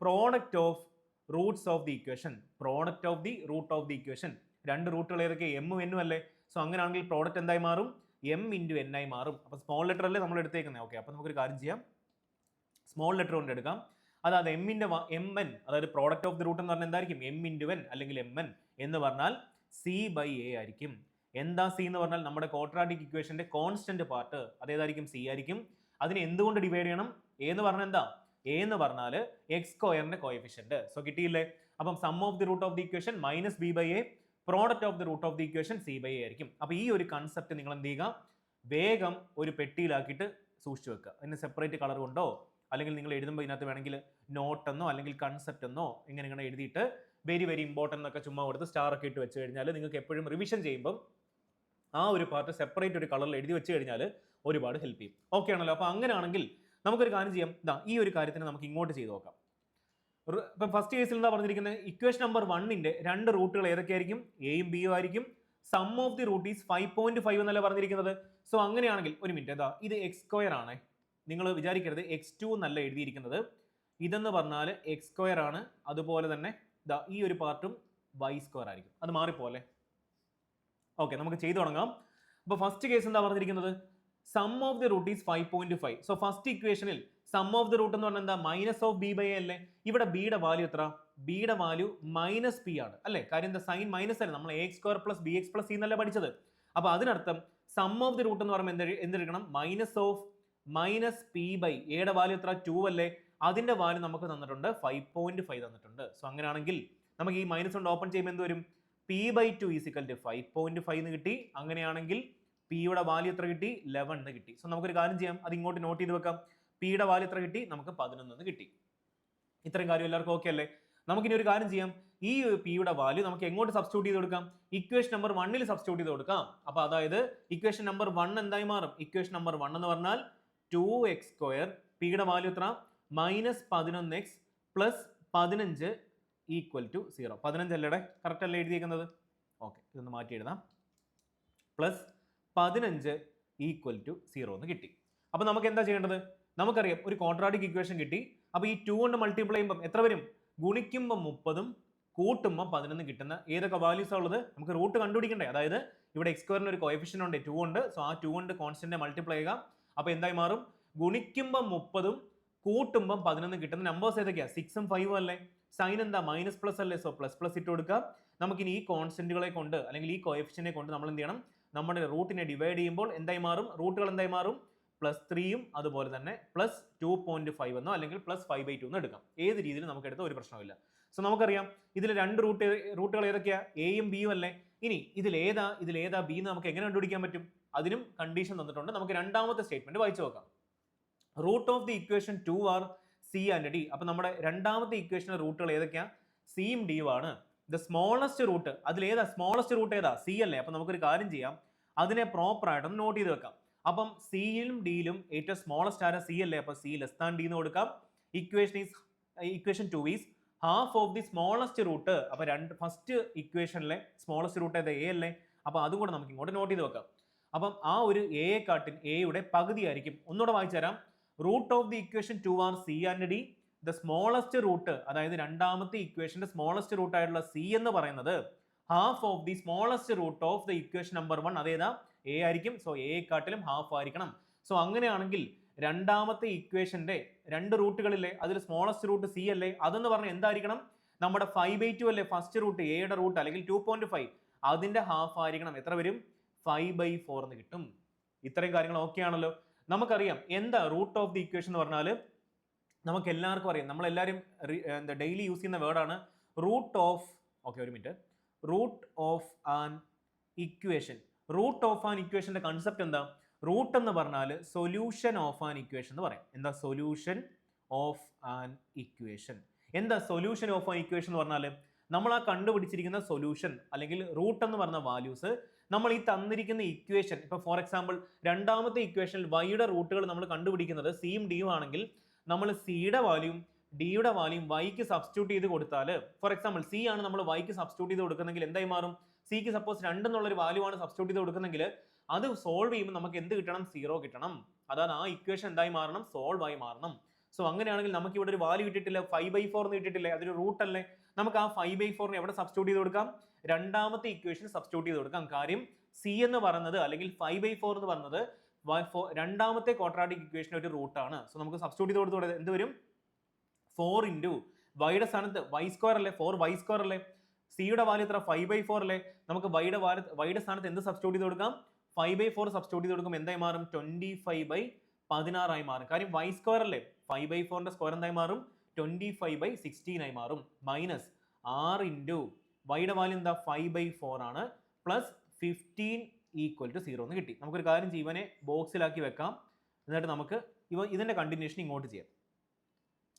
product of roots of the equation, product of the root of the equation. 2 റൂട്ടുകൾ ഏതൊക്കെ? എമ്മും എന്നും അല്ലേ? സോ അങ്ങനെയാണെങ്കിൽ പ്രോഡക്റ്റ് എന്തായി മാറും? m × n ആയി മാറും. അപ്പൊ സ്മോൾ ലെറ്റർ അല്ലേ നമ്മൾ എടുത്തേക്കുന്നത്? ഓക്കെ, അപ്പൊ നമുക്കൊരു കാര്യം ചെയ്യാം, സ്മോൾ ലെറ്റർ കൊണ്ട് എടുക്കാം. അതായത് എം എൻ, അതായത് പ്രോഡക്റ്റ് ഓഫ് ദി റൂട്ട് എന്ന് പറഞ്ഞാൽ എന്തായിരിക്കും, എം ഇൻറ്റു എൻ അല്ലെങ്കിൽ എം എൻ എന്ന് പറഞ്ഞാൽ സി ബൈ എ ആയിരിക്കും. എന്താ സി എന്ന് പറഞ്ഞാൽ നമ്മുടെ ക്വാഡ്രാറ്റിക് ഇക്വേഷന്റെ കോൺസ്റ്റന്റ് പാർട്ട്, അതേതായിരിക്കും, സി ആയിരിക്കും. അതിനെ എന്തുകൊണ്ട് ഡിവൈഡ് ചെയ്യണം, എ എന്ന് പറഞ്ഞാൽ എന്താ, എ എന്ന് പറഞ്ഞാൽ എക്സ് സ്ക്വയറിന്റെ കോഎഫിഷ്യന്റ്. സോ കിട്ടിയില്ലേ. അപ്പം sum of the root of the equation minus B by A, product of the root of the equation C by A ആയിരിക്കും. അപ്പൊ ഈ ഒരു കൺസെപ്റ്റ് നിങ്ങൾ എന്ത് ചെയ്യുക, വേഗം ഒരു പെട്ടിയിലാക്കിയിട്ട് സൂക്ഷിച്ചു വെക്കുക. അതിന് സെപ്പറേറ്റ് കളർ കൊണ്ടോ അല്ലെങ്കിൽ നിങ്ങൾ എഴുതുമ്പോൾ ഇതിനകത്ത് വേണമെങ്കിൽ നോട്ട് എന്നോ അല്ലെങ്കിൽ കൺസെപ്റ്റ് എന്നോ ഇങ്ങനെ എഴുതിയിട്ട് വെരി വെരി ഇമ്പോർട്ടൻ്റ് എന്നൊക്കെ ചുമ്മാ കൊടുത്ത് സ്റ്റാർ ഒക്കെ ഇട്ട് വെച്ച് കഴിഞ്ഞാൽ നിങ്ങൾക്ക് എപ്പോഴും റിവിഷൻ ചെയ്യുമ്പോൾ ആ ഒരു പാർട്ട് സെപ്പറേറ്റ് ഒരു കളറിൽ എഴുതി വെച്ച് കഴിഞ്ഞാൽ ഒരുപാട് ഹെൽപ്പ് ചെയ്യും. ഓക്കെ ആണല്ലോ. അപ്പോൾ അങ്ങനെയാണെങ്കിൽ നമുക്കൊരു കാര്യം ചെയ്യാം. ഈ ഒരു കാര്യത്തിന് നമുക്ക് ഇങ്ങോട്ട് ചെയ്ത് നോക്കാം. ഇപ്പം ഫസ്റ്റ് കേസിൽ എന്താ പറഞ്ഞിരിക്കുന്നത്, ഇക്വേഷൻ നമ്പർ 1ന്റെ രണ്ട് റൂട്ടുകൾ ഏതൊക്കെയായിരിക്കും, എയും ബിയും ആയിരിക്കും. Sum of the root is 5.5 എന്നല്ല പറഞ്ഞിരിക്കുന്നത്. സോ അങ്ങനെയാണെങ്കിൽ ഒരു മിനിറ്റ്, ഇത് എക്സ് സ്ക്വയർ ആണ്. നിങ്ങൾ വിചാരിക്കരുത് x2 എന്നല്ല എഴുതിയിരിക്കുന്നത്. ഇതെന്ന് പറഞ്ഞാൽ എക്സ് സ്ക്വയർ ആണ്. അതുപോലെ തന്നെ ഈ ഒരു പാർട്ടും വൈ സ്ക്വയർ ആയിരിക്കും. അത് മാറിപ്പോലെ. ഓക്കെ, നമുക്ക് ചെയ്തു തുടങ്ങാം. അപ്പോൾ ഫസ്റ്റ് കേസ് എന്താ പറഞ്ഞിരിക്കുന്നത്, sum of the root is 5.5. So first ഇക്വേഷനിൽ സം ഓഫ് ദി റൂട്ട് എന്ന് പറഞ്ഞാൽ എന്താ, minus of B by A അല്ലേ. ഇവിടെ ബിയുടെ വാല്യൂ എത്ര, ബിയുടെ വാല്യൂ മൈനസ് പി ആണ് അല്ലേ. കാര്യം എന്താ, സൈൻ മൈനസ് അല്ലേ, നമ്മൾ A X square plus B X plus C എന്നല്ലേ പഠിച്ചത്. അപ്പോൾ അതിനർത്ഥം സം ഓഫ് ദി റൂട്ട് എന്ന് പറയുമ്പോൾ എന്തെടുക്കണം, minus of minus P by എയുടെ വാല്യൂ എത്ര, 2 അല്ലേ. അതിന്റെ വാല്യൂ നമുക്ക് തന്നിട്ടുണ്ട് 5.5 തന്നിട്ടുണ്ട്. സോ അങ്ങനെയാണെങ്കിൽ നമുക്ക് ഈ മൈനസ് കൊണ്ട് ഓപ്പൺ ചെയ്യുമ്പോൾ എന്ത് വരും, പി ബൈ 2 ഈസിക്കൽ ടു 5.5 എന്ന് കിട്ടി. അങ്ങനെയാണെങ്കിൽ പിയുടെ വാല്യൂ എത്ര കിട്ടി, 11 എന്ന് കിട്ടി. സോ നമുക്കൊരു കാര്യം ചെയ്യാം, അത് ഇങ്ങോട്ട് നോട്ട് ചെയ്ത് വെക്കാം. പിയുടെ വാല്യൂ എത്ര കിട്ടി, നമുക്ക് 11 എന്ന് കിട്ടി. ഇത്രയും കാര്യം എല്ലാവർക്കും ഓക്കെ അല്ലേ. നമുക്കിനി ഒരു കാര്യം ചെയ്യാം, ഈ പിയുടെ വാല്യൂ നമുക്ക് എങ്ങോട്ട് സബ്സ്റ്റിറ്റ്യൂട്ട് ചെയ്ത് കൊടുക്കാം, ഇക്വേഷൻ നമ്പർ 1ൽ സബ്സ്റ്റിറ്റ്യൂട്ട് ചെയ്ത് കൊടുക്കാം. അപ്പൊ അതായത് ഇക്വേഷൻ നമ്പർ 1 എന്തായി മാറും, ഇക്വേഷൻ നമ്പർ 1 എന്ന് പറഞ്ഞാൽ 2x സ്ക്വയർ, പിയുടെ വാല്യൂ എത്ര, minus 11x plus 15 equal to 0. 15 അല്ലേ, കറക്റ്റ് അല്ലേ എഴുതിയിരിക്കുന്നത്. ഓക്കെ, ഇതൊന്ന് മാറ്റി എഴുതാം. പ്ലസ് 15 ഈക്വൽ ടു 0 എന്ന് കിട്ടി. അപ്പൊ നമുക്ക് എന്താ ചെയ്യേണ്ടത്, നമുക്കറിയാം ഒരു ക്വാഡ്രാറ്റിക് ഇക്വേഷൻ കിട്ടി. അപ്പൊ ഈ 2 കൊണ്ട് മൾട്ടിപ്ലൈ ചെയ്യുമ്പോൾ എത്ര വരും, ഗുണിക്കുമ്പോൾ 30ഉം കൂട്ടുമ്പോൾ 11 കിട്ടുന്ന ഏതൊക്കെ വാല്യൂസ് ഉള്ളത്, നമുക്ക് റൂട്ട് കണ്ടുപിടിക്കണ്ടേ. അതായത് ഇവിടെ എക്സ് സ്ക്വയറിന് ഒരു കോഎഫിഷ്യന്റ് ഉണ്ട്, 2 ഉണ്ട്. സോ ആ 2 കൊണ്ട് കോൺസ്റ്റന്റ് മൾട്ടിപ്ലൈ ചെയ്യുക. അപ്പൊ എന്തായി മാറും, ഗുണിക്കുമ്പോൾ 30ഉം കൂട്ടുമ്പോൾ 11 കിട്ടുന്ന നമ്പേഴ്സ് ഏതൊക്കെയാ, 6ഉം 5ഉം അല്ലേ. സൈൻ എന്താ, മൈനസ് പ്ലസ് അല്ലേ. സോ പ്ലസ് പ്ലസ് ഇട്ട് കൊടുക്കുക. നമുക്കിനി ഈ കോൺസ്റ്റന്റുകളെ കൊണ്ട് അല്ലെങ്കിൽ ഈ കോഎഫിഷ്യന്റിനെ കൊണ്ട് നമ്മൾ എന്ത് ചെയ്യണം, നമ്മുടെ റൂട്ടിനെ ഡിവൈഡ് ചെയ്യുമ്പോൾ എന്തായി മാറും, റൂട്ടുകൾ എന്തായി മാറും, +3ഉം അതുപോലെ തന്നെ +2.5 എന്നോ അല്ലെങ്കിൽ +5/2 എന്ന് എടുക്കാം. ഏത് രീതിയിൽ നമുക്ക് എടുത്ത ഒരു പ്രശ്നമില്ല. സോ നമുക്കറിയാം ഇതിൽ രണ്ട് റൂട്ടുകൾ ഏതൊക്കെയാ, എയും ബിയും അല്ലേ. ഇനി ഇതിലേതാ ബി എന്ന് നമുക്ക് എങ്ങനെ കണ്ടുപിടിക്കാൻ പറ്റും, അതിനും കണ്ടീഷൻ തന്നിട്ടുണ്ട്. നമുക്ക് രണ്ടാമത്തെ സ്റ്റേറ്റ്മെന്റ് വായിച്ചു നോക്കാം. Root of the equation 2 are C and D. അപ്പൊ നമ്മുടെ രണ്ടാമത്തെ ഇക്വേഷന്റെ റൂട്ടുകൾ ഏതൊക്കെയാ, സിയും ഡിയും ആണ്. ദ സ്മോളസ്റ്റ് റൂട്ട്, അതിലേതാ സ്മോളസ്റ്റ് റൂട്ട് ഏതാ, സി അല്ലേ. അപ്പൊ നമുക്കൊരു കാര്യം ചെയ്യാം, അതിനെ പ്രോപ്പർ ആയിട്ടൊന്ന് നോട്ട് ചെയ്ത് വെക്കാം. അപ്പം സിയിലും ഡിയിലും ഏറ്റവും സ്മോളസ്റ്റ് ആര സി അല്ലേ. അപ്പൊ സി ലെസ് ദാൻ ഡി എന്ന് കൊടുക്കാം. Equation 2 is half of the smallest root. അപ്പൊ ഫസ്റ്റ് ഇക്വേഷനിലെ സ്മോളസ്റ്റ് റൂട്ട് ഏതാ, എ അല്ലേ. അപ്പൊ അതും കൂടെ നമുക്ക് ഇങ്ങോട്ട് നോട്ട് ചെയ്ത് വെക്കാം. അപ്പം ആ ഒരു എയുടെ പകുതി ആയിരിക്കും. ഒന്നുകൂടെ വായിച്ചു തരാം. Root of the equation 2 are C and D. The smallest root, അതായത് രണ്ടാമത്തെ ഇക്വേഷന്റെ സ്മോളസ്റ്റ് റൂട്ട് ആയിട്ടുള്ള സി എന്ന് പറയുന്നത് half of the smallest root of the equation number 1, അതേതാ, എ ആയിരിക്കും. സോ എക്കാട്ടിലും ഹാഫ് ആയിരിക്കണം. സോ അങ്ങനെയാണെങ്കിൽ രണ്ടാമത്തെ ഇക്വേഷന്റെ രണ്ട് റൂട്ടുകളില്ലേ, അതിൽ സ്മോളസ്റ്റ് റൂട്ട് സി അല്ലേ. അതെന്ന് പറഞ്ഞാൽ എന്തായിരിക്കണം, നമ്മുടെ 5/2 അല്ലേ ഫസ്റ്റ് റൂട്ട്, എയുടെ റൂട്ട് അല്ലെങ്കിൽ 2.5, അതിന്റെ ഹാഫ് ആയിരിക്കണം. എത്ര വരും, 5/4 എന്ന് കിട്ടും. ഇത്രയും കാര്യങ്ങൾ ഓക്കെ ആണല്ലോ. നമുക്കറിയാം എന്താ റൂട്ട് ഓഫ് ദി ഇക്വേഷൻ എന്ന് പറഞ്ഞാൽ, നമുക്ക് എല്ലാവർക്കും അറിയാം, നമ്മളെല്ലാവരും ഡെയിലി യൂസ് ചെയ്യുന്ന വേർഡാണ് റൂട്ട് ഓഫ്. ഓക്കെ, ഒരു minute. Root of an equation. Root of an ഇക്വേഷന്റെ കൺസെപ്റ്റ് എന്താ, റൂട്ട് എന്ന് പറഞ്ഞാൽ സൊല്യൂഷൻ ഓഫ് ആൻ ഇക്വേഷൻ എന്ന് പറയും. എന്താ സൊല്യൂഷൻ ഓഫ് ആൻ ഇക്വേഷൻ. എന്താ സൊല്യൂഷൻ ഓഫ് ആൻ ഇക്വേഷൻ എന്ന് പറഞ്ഞാൽ, നമ്മൾ ആ കണ്ടുപിടിച്ചിരിക്കുന്ന സൊല്യൂഷൻ അല്ലെങ്കിൽ റൂട്ട് എന്ന് പറഞ്ഞ വാല്യൂസ് നമ്മൾ ഈ തന്നിരിക്കുന്ന ഇക്വേഷൻ, ഇപ്പൊ ഫോർ എക്സാമ്പിൾ രണ്ടാമത്തെ ഇക്വേഷനിൽ വൈയുടെ റൂട്ടുകൾ നമ്മൾ കണ്ടുപിടിക്കുന്നത് സിയും ഡിയും ആണെങ്കിൽ, നമ്മൾ സിയുടെ വാല്യൂം ഡിയുടെ വാല്യൂം വൈക്ക് സബ്സ്റ്റിറ്റ്യൂട്ട് ചെയ്ത് കൊടുത്താൽ, ഫോർ എക്സാമ്പിൾ സി ആണ് നമ്മൾ വൈക്ക് സബ്സ്റ്റിറ്റ്യൂട്ട് ചെയ്ത് കൊടുക്കുന്നെങ്കിൽ എന്തായി മാറും, സിക്ക് സപ്പോസ് 2 എന്നുള്ളൊരു വാല്യൂ ആണ് സബ്സ്റ്റിറ്റ്യൂട്ട് ചെയ്ത് കൊടുക്കുന്നെങ്കിൽ അത് സോൾവ് ചെയ്യുമ്പോൾ നമുക്ക് എന്ത് കിട്ടണം, 0 കിട്ടണം. അതായത് ആ ഇക്വേഷൻ എന്തായി മാറണം, സോൾവ് ആയി മാറണം. സോ അങ്ങനെയാണെങ്കിൽ നമുക്ക് ഇവിടെ ഒരു വാല്യൂ കിട്ടിയിട്ടില്ല, 5/4 എന്ന് കിട്ടിയിട്ടില്ലേ, അതൊരു റൂട്ട് അല്ലേ. നമുക്ക് ആ 5/4 എവിടെ സബ്സ്റ്റിറ്റ്യൂട്ട് ചെയ്ത് കൊടുക്കാം, രണ്ടാമത്തെ ഇക്വേഷൻ സബ്സ്റ്റിറ്റ്യൂട്ട് ചെയ്ത് കൊടുക്കാം. കാര്യം സി എന്ന് പറയുന്നത് അല്ലെങ്കിൽ 5/4 എന്ന് പറയുന്നത് രണ്ടാമത്തെ ക്വാഡ്രാറ്റിക് ഇക്വേഷൻ ഒരു റൂട്ടാണ്. സോ നമുക്ക് സബ്സ്റ്റിറ്റ്യൂട്ട് ചെയ്ത് കൊടുത്തോടെ എന്ത് വരും, 4 ഇൻറ്റു വൈയുടെ സ്ഥാനത്ത് y² അല്ലേ, 4y² അല്ലേ, സിയുടെ വാല്യൂ എത്ര 5/4 അല്ലേ, നമുക്ക് വൈയുടെ സ്ഥാനത്ത് എന്ത് സബ്സ്റ്റിറ്റ്യൂട്ട് ചെയ്ത് കൊടുക്കാം, 5/4 സബ്സ്റ്റിറ്റ്യൂട്ട് ചെയ്ത് കൊടുക്കും, എന്തായി മാറും 25/16 ആയി മാറും. കാര്യം y² അല്ലേ, 5/4ന്റെ സ്ക്വയർ എന്തായി മാറും 25/16 ആയി മാറും. മൈനസ് 6 ഇൻറ്റു വൈയുടെ വാല്യൂ എന്താ 5/4 ആണ്, പ്ലസ് 15 ഈക്വൽ ടു 0 എന്ന് കിട്ടി. നമുക്കൊരു കാര്യം ചെയ്യും, ഇവനെ ബോക്സിലാക്കി വെക്കാം, എന്നിട്ട് നമുക്ക് ഇതിന്റെ കണ്ടിന്യൂഷൻ ഇങ്ങോട്ട് ചെയ്യാം.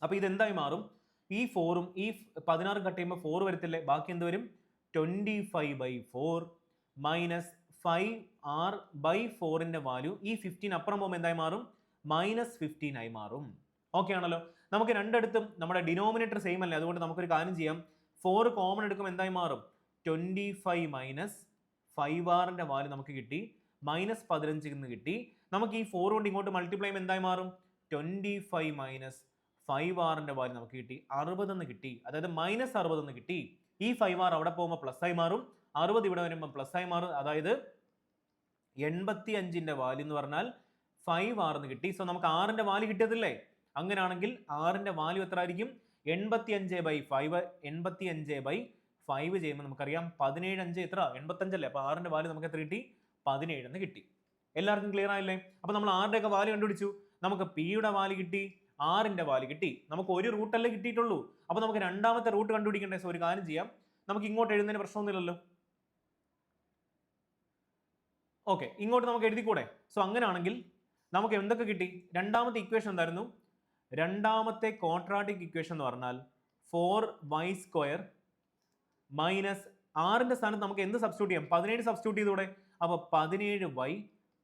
അപ്പൊ ഇതെന്തായി മാറും, ഈ 4ഉം ഈ 16 കട്ട് ചെയ്യുമ്പോൾ 4 വരത്തില്ലേ, ബാക്കി എന്ത് വരും 25/4 മൈനസ് 5r/4ന്റെ വാല്യൂ ഈ 15 അപ്പുറം പോകുമ്പോൾ എന്തായി മാറും -15 ആയി മാറും. ഓക്കെ ആണല്ലോ. നമുക്ക് രണ്ടിടത്തും നമ്മുടെ ഡിനോമിനേറ്റർ സെയിം അല്ലേ, അതുകൊണ്ട് നമുക്കൊരു കാര്യം ചെയ്യാം, 4 കോമൺ എടുക്കുമ്പോൾ എന്തായി മാറും 25 മൈനസ് 5r വാല്യൂ നമുക്ക് കിട്ടി, -15 എന്ന് കിട്ടി. നമുക്ക് ഈ 4 കൊണ്ട് ഇങ്ങോട്ട് മൾട്ടിപ്ലൈ ചെയ്യുമ്പോൾ എന്തായി മാറും 25 മൈനസ് 5r വാല്യൂ നമുക്ക് കിട്ടി 60 എന്ന് കിട്ടി, അതായത് -60 എന്ന് കിട്ടി. ഈ 5r അവിടെ പോകുമ്പോൾ പ്ലസ് ആയി മാറും, 60 ഇവിടെ വരുമ്പോൾ പ്ലസ് ആയി മാറും, അതായത് 85ന്റെ വാല്യൂ എന്ന് പറഞ്ഞാൽ 5r എന്ന് കിട്ടി. സോ നമുക്ക് r വാല്യൂ കിട്ടിയതില്ലേ, അങ്ങനെയാണെങ്കിൽ r വാല്യൂ എത്ര ആയിരിക്കും 85/5 85/5 ചെയ്യുമ്പോൾ നമുക്കറിയാം 17 എത്ര 85 അല്ലേ, അപ്പൊ r വാല്യൂ നമുക്ക് എത്ര കിട്ടി 17 എന്ന് കിട്ടി. എല്ലാവർക്കും ക്ലിയർ ആയില്ലേ? അപ്പൊ നമ്മൾ r ഒക്കെ വാല്യൂ കണ്ടുപിടിച്ചു, നമുക്ക് p യുടെ വാല്യൂ കിട്ടി, r വാല്യൂ കിട്ടി, നമുക്ക് ഒരു റൂട്ടല്ലേ കിട്ടിയിട്ടുള്ളൂ, അപ്പൊ നമുക്ക് രണ്ടാമത്തെ റൂട്ട് കണ്ടുപിടിക്കണ്ടേ. സോ ഒരു കാര്യം ചെയ്യാം, നമുക്ക് ഇങ്ങോട്ട് എഴുതുന്നതിന് പ്രശ്നമൊന്നുമില്ലല്ലോ, ഓക്കെ ഇങ്ങോട്ട് നമുക്ക് എഴുതിക്കൂടെ. സോ അങ്ങനെയാണെങ്കിൽ നമുക്ക് എന്തൊക്കെ കിട്ടി, രണ്ടാമത്തെ ഇക്വേഷൻ എന്തായിരുന്നു, രണ്ടാമത്തെ ക്വാഡ്രാറ്റിക് ഇക്വേഷൻ എന്ന് പറഞ്ഞാൽ 4y² മൈനസ് r സ്ഥാനത്ത് നമുക്ക് എന്ത് സബ്സ്റ്റിറ്റ്യൂട്ട് ചെയ്യാം, 17 സബ്സ്റ്റിറ്റ്യൂട്ട് ചെയ്തൂടെ, അപ്പൊ 17y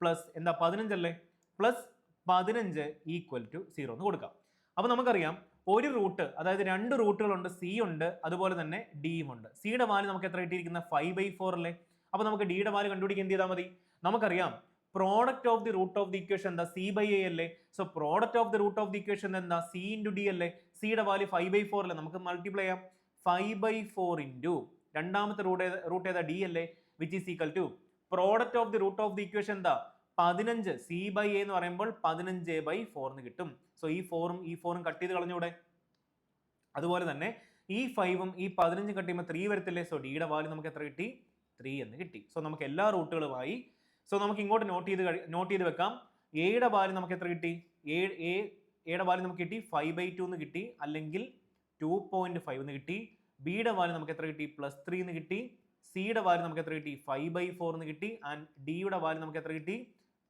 പ്ലസ് എന്താ 15 അല്ലേ, പ്ലസ് 15 ഈക്വൽ ടു 0 എന്ന് കൊടുക്കാം. അപ്പൊ നമുക്കറിയാം ഒരു റൂട്ട്, അതായത് രണ്ട് റൂട്ടുകളുണ്ട്, സി ഉണ്ട് അതുപോലെ തന്നെ ഡിയും ഉണ്ട്. സിയുടെ വാല്യൂ നമുക്ക് എത്ര കിട്ടിയിരിക്കുന്നത് 5/4 അല്ലേ, അപ്പൊ നമുക്ക് ഡിയുടെ വാല്യൂ കണ്ടുപിടിക്കാൻ എന്ത് ചെയ്താൽ മതി, നമുക്കറിയാം product of the root of the equation എന്താ c/a അല്ലേ, so product of the root of the equation എന്താ c ഇൻറ്റു ഡി അല്ലേ, സിയുടെ വാല്യൂ 5/4 അല്ലേ, നമുക്ക് മൾട്ടിപ്ലൈ ചെയ്യാം 5/4 ഇൻറ്റു രണ്ടാമത്തെ റൂട്ട് ഏതാ ഡി അല്ലേ, which is equal to product of the root of the equation എന്താ 15, c/a എന്ന് പറയുമ്പോൾ 15/4 എന്ന് കിട്ടും. സോ ഈ 4ഉം ഈ 4ഉം കട്ട് ചെയ്ത് കളഞ്ഞൂടെ, അതുപോലെ തന്നെ ഈ 5ഉം ഈ 15 കട്ട് ചെയ്യുമ്പോൾ 3 വരത്തില്ലേ, സോ ഡിയുടെ വാല്യൂ നമുക്ക് എത്ര കിട്ടി 3 എന്ന് കിട്ടി. സോ നമുക്ക് എല്ലാ റൂട്ടുകളുമായി, സോ നമുക്ക് ഇങ്ങോട്ട് നോട്ട് ചെയ്ത് വെക്കാം, എയുടെ വാല്യൂ നമുക്ക് എത്ര കിട്ടി, എയുടെ വാല്യൂ നമുക്ക് കിട്ടി 5/2 എന്ന് കിട്ടി, അല്ലെങ്കിൽ 2.5 എന്ന് കിട്ടി, ബിയുടെ വാല്യൂ നമുക്ക് എത്ര കിട്ടി +3 എന്ന് കിട്ടി, സിയുടെ വാല്യൂ നമുക്ക് എത്ര കിട്ടി 5/4 എന്ന് കിട്ടി, ആൻഡ് ഡിയുടെ വാല്യൂ നമുക്ക് എത്ര കിട്ടി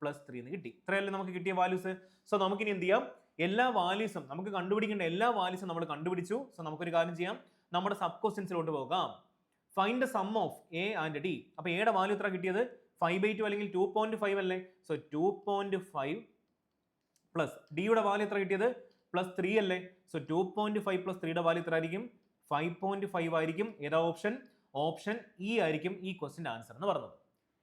+3 എന്ന് കിട്ടി. ഇത്രയല്ലേ നമുക്ക് കിട്ടിയ വാല്യൂസ്. സോ നമുക്കിനി എന്ത് ചെയ്യാം, എല്ലാ വാല്യൂസും നമുക്ക് കണ്ടുപിടിക്കേണ്ട എല്ലാ വാല്യൂസും നമ്മൾ കണ്ടുപിടിച്ചു. സോ നമുക്കൊരു കാര്യം ചെയ്യാം, നമ്മുടെ സബ് ക്വസ്റ്റ്യൻസിലോട്ട് പോകാം. Find the sum of A and D. അപ്പൊ എയുടെ വാല്യൂ എത്ര കിട്ടിയത് 5/2 അല്ലെങ്കിൽ 2.5 അല്ലേ, സോ 2.5 പ്ലസ് ഡിയുടെ വാല്യൂ എത്ര കിട്ടിയത് +3 അല്ലേ, സോ 2.5 പ്ലസ് 3യുടെ വാല്യൂ എത്ര ആയിരിക്കും 5.5 ആയിരിക്കും. ഏതാ ഓപ്ഷൻ, ഓപ്ഷൻ ഇ ആയിരിക്കും ഈ ക്വസ്റ്റിന്റെ ആൻസർ എന്ന് പറഞ്ഞത്.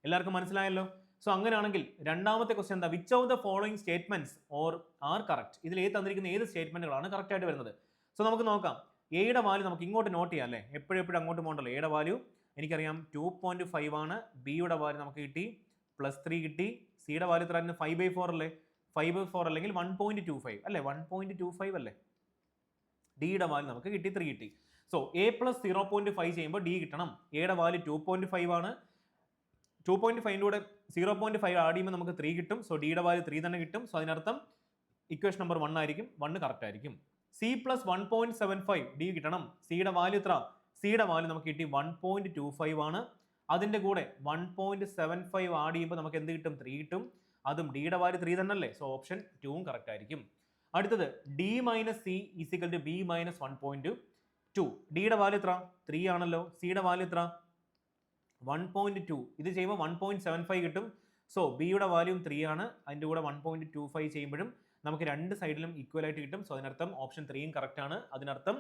എല്ലാവർക്കും മനസ്സിലായല്ലോ. സോ അങ്ങനെയാണെങ്കിൽ രണ്ടാമത്തെ ക്വസ്റ്റ്യൻ എന്താ, which of the following statements or are correct, ഇതിൽ തന്നിരിക്കുന്ന ഏത് സ്റ്റേറ്റ്മെന്റുകളാണ് കറക്റ്റ് ആയിട്ട് വരുന്നത്. സോ നമുക്ക് നോക്കാം, എയുടെ വാല്യൂ നമുക്ക് ഇങ്ങോട്ട് നോട്ട് ചെയ്യാം അല്ലേ, എപ്പോഴും അങ്ങോട്ട് പോകണ്ടല്ലോ. എയുടെ വാല്യൂ എനിക്കറിയാം 2.5 ആണ്, ബിയുടെ വാല്യൂ നമുക്ക് കിട്ടി +3 കിട്ടി, സിയുടെ വാല്യൂ എത്ര 5/4 അല്ലേ, 5/4 അല്ലെങ്കിൽ 1.25 അല്ലേ, 1.25 അല്ലേ, ഡിയുടെ വാല്യൂ നമുക്ക് കിട്ടി 3 കിട്ടി. സോ എ പ്ലസ് 0.5 ചെയ്യുമ്പോൾ ഡി കിട്ടണം. എയുടെ വാല്യൂ 2.5 ആണ്, 2.5ൻ്റെ കൂടെ 0.5 ആഡ് ചെയ്യുമ്പോൾ നമുക്ക് 3 കിട്ടും. സോ ഡിയുടെ വാല്യൂ 3 തന്നെ കിട്ടും. സോ അതിനർത്ഥം ഇക്വേഷൻ നമ്പർ 1 ആയിരിക്കും, 1 കറക്റ്റ് ആയിരിക്കും. സി പ്ലസ് 1.75 ഡി കിട്ടണം. സിയുടെ വാല്യൂ എത്ര, സിയുടെ വാല്യൂ നമുക്ക് കിട്ടി 1.25 ആണ്, അതിൻ്റെ കൂടെ 1.75 ആഡ് ചെയ്യുമ്പോൾ നമുക്ക് എന്ത് കിട്ടും 3 കിട്ടും, അതും ഡിയുടെ വാല്യൂ 3 തന്നെ അല്ലേ. സോ ഓപ്ഷൻ 2 കറക്റ്റ് ആയിരിക്കും. അടുത്തത് D minus C is equal to B minus 1.2. ഡിയുടെ വാല്യൂ എത്ര 3 ആണല്ലോ, സിയുടെ വാല്യൂ എത്ര 1.2, ഇത് ചെയ്യുമ്പോൾ 1.75 കിട്ടും. സോ ബിയുടെ വാല്യൂം 3 ആണ്, അതിൻ്റെ കൂടെ 1.25 ചെയ്യുമ്പോഴും നമുക്ക് രണ്ട് സൈഡിലും ഈക്വൽ ആയിട്ട് കിട്ടും. സോ അതിനർത്ഥം ഓപ്ഷൻ 3 കറക്റ്റ് ആണ്. അതിനർത്ഥം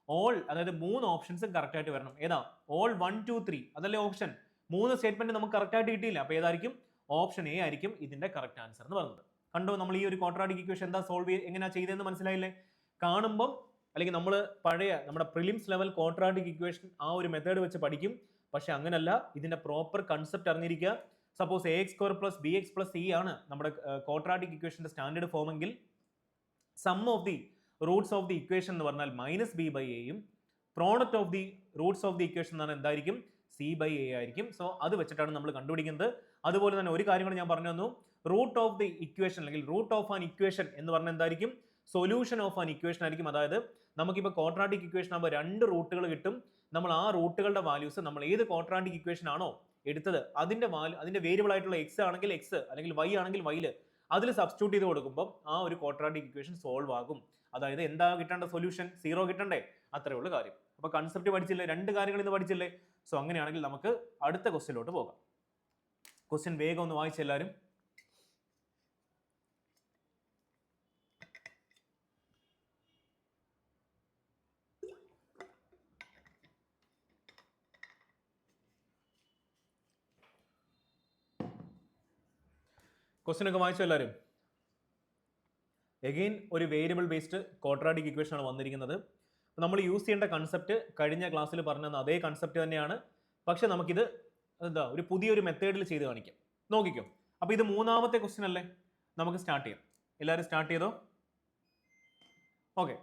ഓൾ, അതായത് 3 ഓപ്ഷൻസും കറക്റ്റ് ആയിട്ട് വരണം. ഏതാ, ഓൾ 1, 2, 3 അതല്ലേ ഓപ്ഷൻ. 3 സ്റ്റേറ്റ്മെന്റ് നമുക്ക് കറക്റ്റ് ആയിട്ട് കിട്ടിയില്ല, അപ്പോൾ ഏതായിരിക്കും, ഓപ്ഷൻ എ ആയിരിക്കും ഇതിന്റെ കറക്റ്റ് ആൻസർ എന്ന് പറയുന്നത്. കണ്ടോ, നമ്മൾ ഈ ഒരു ക്വാഡ്രാറ്റിക് ഇക്വേഷൻ എന്താ സോൾവ് എങ്ങനെയാ ചെയ്തതെന്ന് മനസ്സിലായില്ലേ. കാണുമ്പോൾ അല്ലെങ്കിൽ നമ്മൾ പഴയ നമ്മുടെ പ്രിലിംസ് ലെവൽ ക്വാഡ്രാറ്റിക് ഇക്വേഷൻ ആ ഒരു മെത്തേഡ് വെച്ച് പഠിക്കും, പക്ഷെ അങ്ങനല്ല, ഇതിന്റെ പ്രോപ്പർ കൺസെപ്റ്റ് അറിഞ്ഞിരിക്കുക. സപ്പോസ് ax² + bx + c ആണ് നമ്മുടെ ക്വാഡ്രാറ്റിക് ഇക്വേഷന്റെ സ്റ്റാൻഡേർഡ് ഫോം എങ്കിൽ sum of the roots of the equation എന്ന് പറഞ്ഞാൽ മൈനസ് ബി ബൈ എയും product of the roots of the equation എന്ന് പറഞ്ഞാൽ എന്തായിരിക്കും സി ബൈ എ ആയിരിക്കും. സോ അത് വെച്ചിട്ടാണ് നമ്മൾ കണ്ടുപിടിക്കുന്നത്. അതുപോലെ തന്നെ ഒരു കാര്യം കൂടി ഞാൻ പറഞ്ഞു തന്നു, റൂട്ട് ഓഫ് ദി ഇക്വേഷൻ അല്ലെങ്കിൽ റൂട്ട് ഓഫ് ആൻ ഇക്വേഷൻ എന്ന് പറഞ്ഞാൽ എന്തായിരിക്കും സൊല്യൂഷൻ ഓഫ് ആൻ ഇക്വേഷൻ ആയിരിക്കും. അതായത് നമുക്കിപ്പോൾ ക്വാഡ്രാറ്റിക് ഇക്വേഷൻ ആകുമ്പോൾ 2 റൂട്ടുകൾ കിട്ടും. നമ്മൾ ആ റൂട്ടുകളുടെ വാല്യൂസ് നമ്മൾ ഏത് ക്വാഡ്രാറ്റിക് ഇക്വേഷൻ ആണോ എടുത്തത് അതിന്റെ വേരിയബിൾ ആയിട്ടുള്ള എക്സ് ആണെങ്കിൽ എക്സ് അല്ലെങ്കിൽ വൈ ആണെങ്കിൽ വൈല് അതിൽ സബ്സ്റ്റിറ്റ്യൂട്ട് ചെയ്ത് കൊടുക്കുമ്പോൾ ആ ഒരു ക്വാഡ്രാറ്റിക് ഇക്വേഷൻ സോൾവ് ആകും. അതായത് എന്താ കിട്ടേണ്ട സൊല്യൂഷൻ 0 കിട്ടണ്ടേ, അത്രേ ഉള്ളൂ കാര്യം. അപ്പൊ കൺസെപ്റ്റ് പഠിച്ചില്ലേ, 2 കാര്യങ്ങൾ ഇന്ന് പഠിച്ചില്ലേ. സോ അങ്ങനെയാണെങ്കിൽ നമുക്ക് അടുത്ത ക്വസ്റ്റ്യനിലോട്ട് പോകാം. ക്വസ്റ്റ്യൻ വേഗം ഒന്ന് വായിച്ചെല്ലാവരും. ക്വസ്റ്റ്യൻ ഒക്കെ വായിച്ചോ എല്ലാവരും. എഗെയിൻ ഒരു വേരിയബിൾ ബേസ്ഡ് ക്വാഡ്രാറ്റിക് ഇക്വേഷൻ ആണ് വന്നിരിക്കുന്നത്. നമ്മൾ യൂസ് ചെയ്യേണ്ട കൺസെപ്റ്റ് കഴിഞ്ഞ ക്ലാസ്സിൽ പറഞ്ഞ അതേ കൺസെപ്റ്റ് തന്നെയാണ്, പക്ഷെ നമുക്കിത് ഒരു പുതിയൊരു മെത്തേഡിൽ ചെയ്ത് കാണിക്കാം. നോക്കിക്കോ. അപ്പോൾ ഇത് 3ാമത്തെ ക്വസ്റ്റ്യൻ അല്ലേ, നമുക്ക് സ്റ്റാർട്ട് ചെയ്യാം. എല്ലാവരും സ്റ്റാർട്ട് ചെയ്തോ. Okay,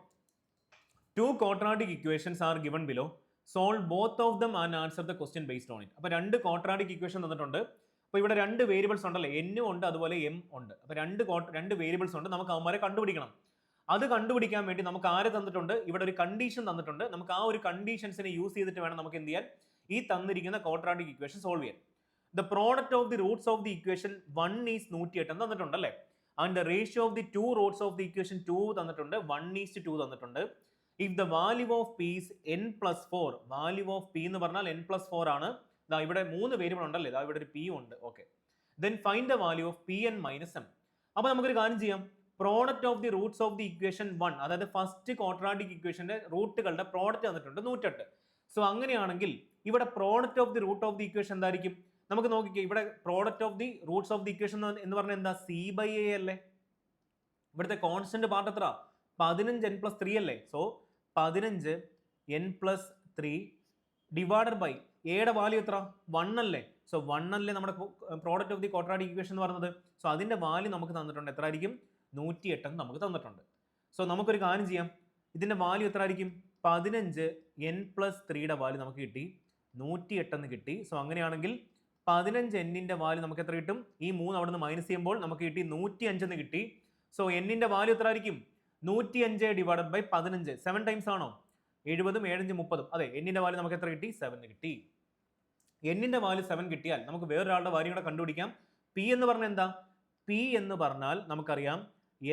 2 quadratic equations are given below. Solve both of them and answer the question based on it. അപ്പോൾ 2 quadratic equation തന്നിട്ടുണ്ട്. അപ്പോൾ ഇവിടെ 2 വേരിയബിൾസ് ഉണ്ടല്ലേ, എന്നും ഉണ്ട് അതുപോലെ എം ഉണ്ട്. അപ്പോൾ 2 വേരിയബിൾസ് ഉണ്ട്, നമുക്ക് അവന്മാരെ കണ്ടുപിടിക്കണം. അത് കണ്ടുപിടിക്കാൻ വേണ്ടി നമുക്ക് ആര് തന്നിട്ടുണ്ട്, ഇവിടെ ഒരു കണ്ടീഷൻ തന്നിട്ടുണ്ട്. നമുക്ക് ആ ഒരു കണ്ടീഷൻസിനെ യൂസ് ചെയ്തിട്ട് വേണം നമുക്ക് എന്ത് ചെയ്യാൻ, ഈ തന്നിരിക്കുന്ന ക്വാഡ്രാറ്റിക് ഇക്വേഷൻ സോൾവ് ചെയ്യാൻ. The product of the roots of the equation 1 is 108 എന്ന് തന്നിട്ടുണ്ട് അല്ലേ. And the ratio of the 2 Roots of the equation 2 തന്നിട്ടുണ്ട്, 1:2 തന്നിട്ടുണ്ട്. If the value of P is n+4, value of P എന്ന് പറഞ്ഞാൽ n+4 ആണ്. ഇവിടെ 3 വേരിയബിൾ ഉണ്ടല്ലേ, ഇവിടെ ഒരു പി ഉണ്ട്. Okay, then find the value of P n minus M. അപ്പോൾ നമുക്കൊരു കാര്യം ചെയ്യാം, product of the roots of the equation 1, അതായത് ഫസ്റ്റ് ക്വാഡ്രാറ്റിക് ഇക്വേഷന്റെ റൂട്ടുകളുടെ പ്രോഡക്റ്റ് തന്നിട്ടുണ്ട് 108. സോ അങ്ങനെയാണെങ്കിൽ ഇവിടെ product of the root of the equation എന്തായിരിക്കും, നമുക്ക് നോക്കിക്കേ. ഇവിടെ product of the roots of the equation എന്ന് പറഞ്ഞാൽ എന്താ, സി ബൈ എ അല്ലേ. ഇവിടുത്തെ കോൺസ്റ്റന്റ് പാർട്ട് എത്ര, 15 n+3 അല്ലേ. സോ 15 n+3 ഡിവൈഡഡ് ബൈ എയുടെ വാല്യൂ എത്ര, 1 അല്ലേ. സോ 1 അല്ലേ നമ്മുടെ product of the quadratic equation എന്ന് പറയുന്നത്. സോ അതിന്റെ വാല്യൂ നമുക്ക് തന്നിട്ടുണ്ട്, എത്ര ആയിരിക്കും, 108 എന്ന് നമുക്ക് തന്നിട്ടുണ്ട്. സോ നമുക്കൊരു കാര്യം ചെയ്യാം, ഇതിന്റെ വാല്യൂ എത്ര ആയിരിക്കും, 15 n+3യുടെ വാല്യൂ നമുക്ക് കിട്ടി 108 എന്ന് കിട്ടി. സോ അങ്ങനെയാണെങ്കിൽ 15 n-ന്റെ വാല്യൂ നമുക്ക് എത്ര കിട്ടും, ഈ 3 അവിടെ നിന്ന് മൈനസ് ചെയ്യുമ്പോൾ നമുക്ക് കിട്ടി 105 എന്ന് കിട്ടി. സോ n-ന്റെ വാല്യൂ എത്ര ആയിരിക്കും, 105 ഡിവൈഡഡ് ബൈ 15, 7 ടൈംസ് ആണോ, 70, 7 5 30. അതെ, n-ന്റെ വാല്യൂ നമുക്ക് എത്ര കിട്ടി, 7 കിട്ടി. n-ന്റെ വാല്യൂ 7 കിട്ടിയാൽ നമുക്ക് വേറൊരാളുടെ വാല്യൂ കൂടെ കണ്ടുപിടിക്കാം. p എന്ന് പറഞ്ഞാൽ എന്താ, p എന്ന് പറഞ്ഞാൽ നമുക്കറിയാം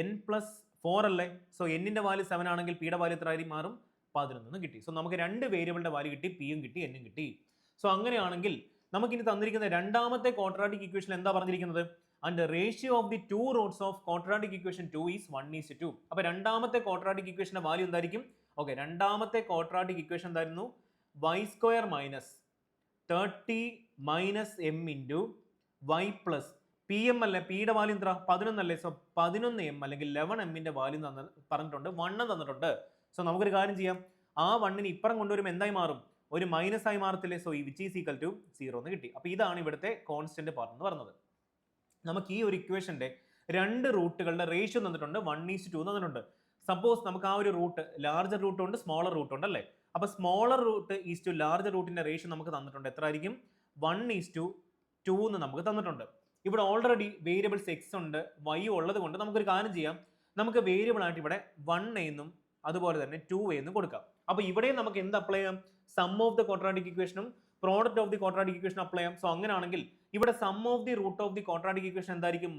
n+4 അല്ലേ. സോ n-ന്റെ വാല്യൂ 7 ആണെങ്കിൽ p-യുടെ വാല്യൂ എത്ര ആയി മാറും, 11 കിട്ടി. സോ നമുക്ക് 2 വേരിയബിളിന്റെ വാല്യൂ കിട്ടി, p-യും കിട്ടി, n-ഉം കിട്ടി. സോ അങ്ങനെയാണെങ്കിൽ നമുക്കിനി തന്നിരിക്കുന്ന 2ാമത്തെ ക്വാഡ്രാറ്റിക് ഇക്വേഷൻ എന്താ പറഞ്ഞിരിക്കുന്നത്, and the ratio of the 2 Roots of quadratic equation 2 is 1:2. അപ്പോൾ 2ാമത്തെ ക്വാഡ്രാറ്റിക് ഇക്വേഷന്റെ വാല്യൂ എന്തായിരിക്കും, ഓക്കെ, 2ാമത്തെ ക്വാഡ്രാറ്റിക് ഇക്വേഷൻ എന്തായിരുന്നു, y² minus 30 minus m into y plus P M അല്ലേ, പിയുടെ വാല്യൂ എത്ര, 11 അല്ലേ. സോ 11 m അല്ലെങ്കിൽ 11 m-ന്റെ വാല്യൂ പറഞ്ഞിട്ടുണ്ട്, 1 തന്നിട്ടുണ്ട്. സോ നമുക്കൊരു കാര്യം ചെയ്യാം, ആ 1-നെ ഇപ്പുറം കൊണ്ടുവരുമ്പോൾ എന്തായി മാറും, ഒരു മൈനസ് ആയി മാറത്തില്ലേ. സോ ഈ വിച്ച് ഈസ് ഈക്വൽ ടു 0 എന്ന് കിട്ടി. അപ്പോൾ ഇതാണ് ഇവിടുത്തെ കോൺസ്റ്റന്റ് പാർട്ട് എന്ന് പറയുന്നത്. നമുക്ക് ഈ ഒരു ഇക്വേഷന്റെ 2 റൂട്ടുകളുടെ റേഷ്യോ തന്നിട്ടുണ്ട്, 1:2 തന്നിട്ടുണ്ട്. സപ്പോസ് നമുക്ക് ആ ഒരു റൂട്ട് ലാർജർ റൂട്ട് ഉണ്ട്, സ്മോളർ റൂട്ട് ഉണ്ട് അല്ലേ. അപ്പോൾ smaller root is to larger റൂട്ടിന്റെ റേഷ്യോ നമുക്ക് തന്നിട്ടുണ്ട്, എത്ര ആയിരിക്കും, 1:2 എന്ന് നമുക്ക് തന്നിട്ടുണ്ട്. ഇവിടെ ഓൾറെഡി വേരിയബിൾസ് എക്സ് ഉണ്ട്, വൈ ഉള്ളത് കൊണ്ട് നമുക്കൊരു കാര്യം ചെയ്യാം, നമുക്ക് വേരിയബിൾ ആയിട്ട് ഇവിടെ 1a എന്നും അതുപോലെ തന്നെ 2a എന്നും കൊടുക്കാം. അപ്പോൾ ഇവിടെ നമുക്ക് എന്ത് അപ്ലൈ ചെയ്യാം, സം ഓഫ് ദ ക്വാഡ്രാറ്റിക് ഇക്വേഷനും product of the quadratic equation apply ചെയ്യാം. സോ അങ്ങനെയാണെങ്കിൽ ഇവിടെ sum of the root of the quadratic equation എന്തായിരിക്കും,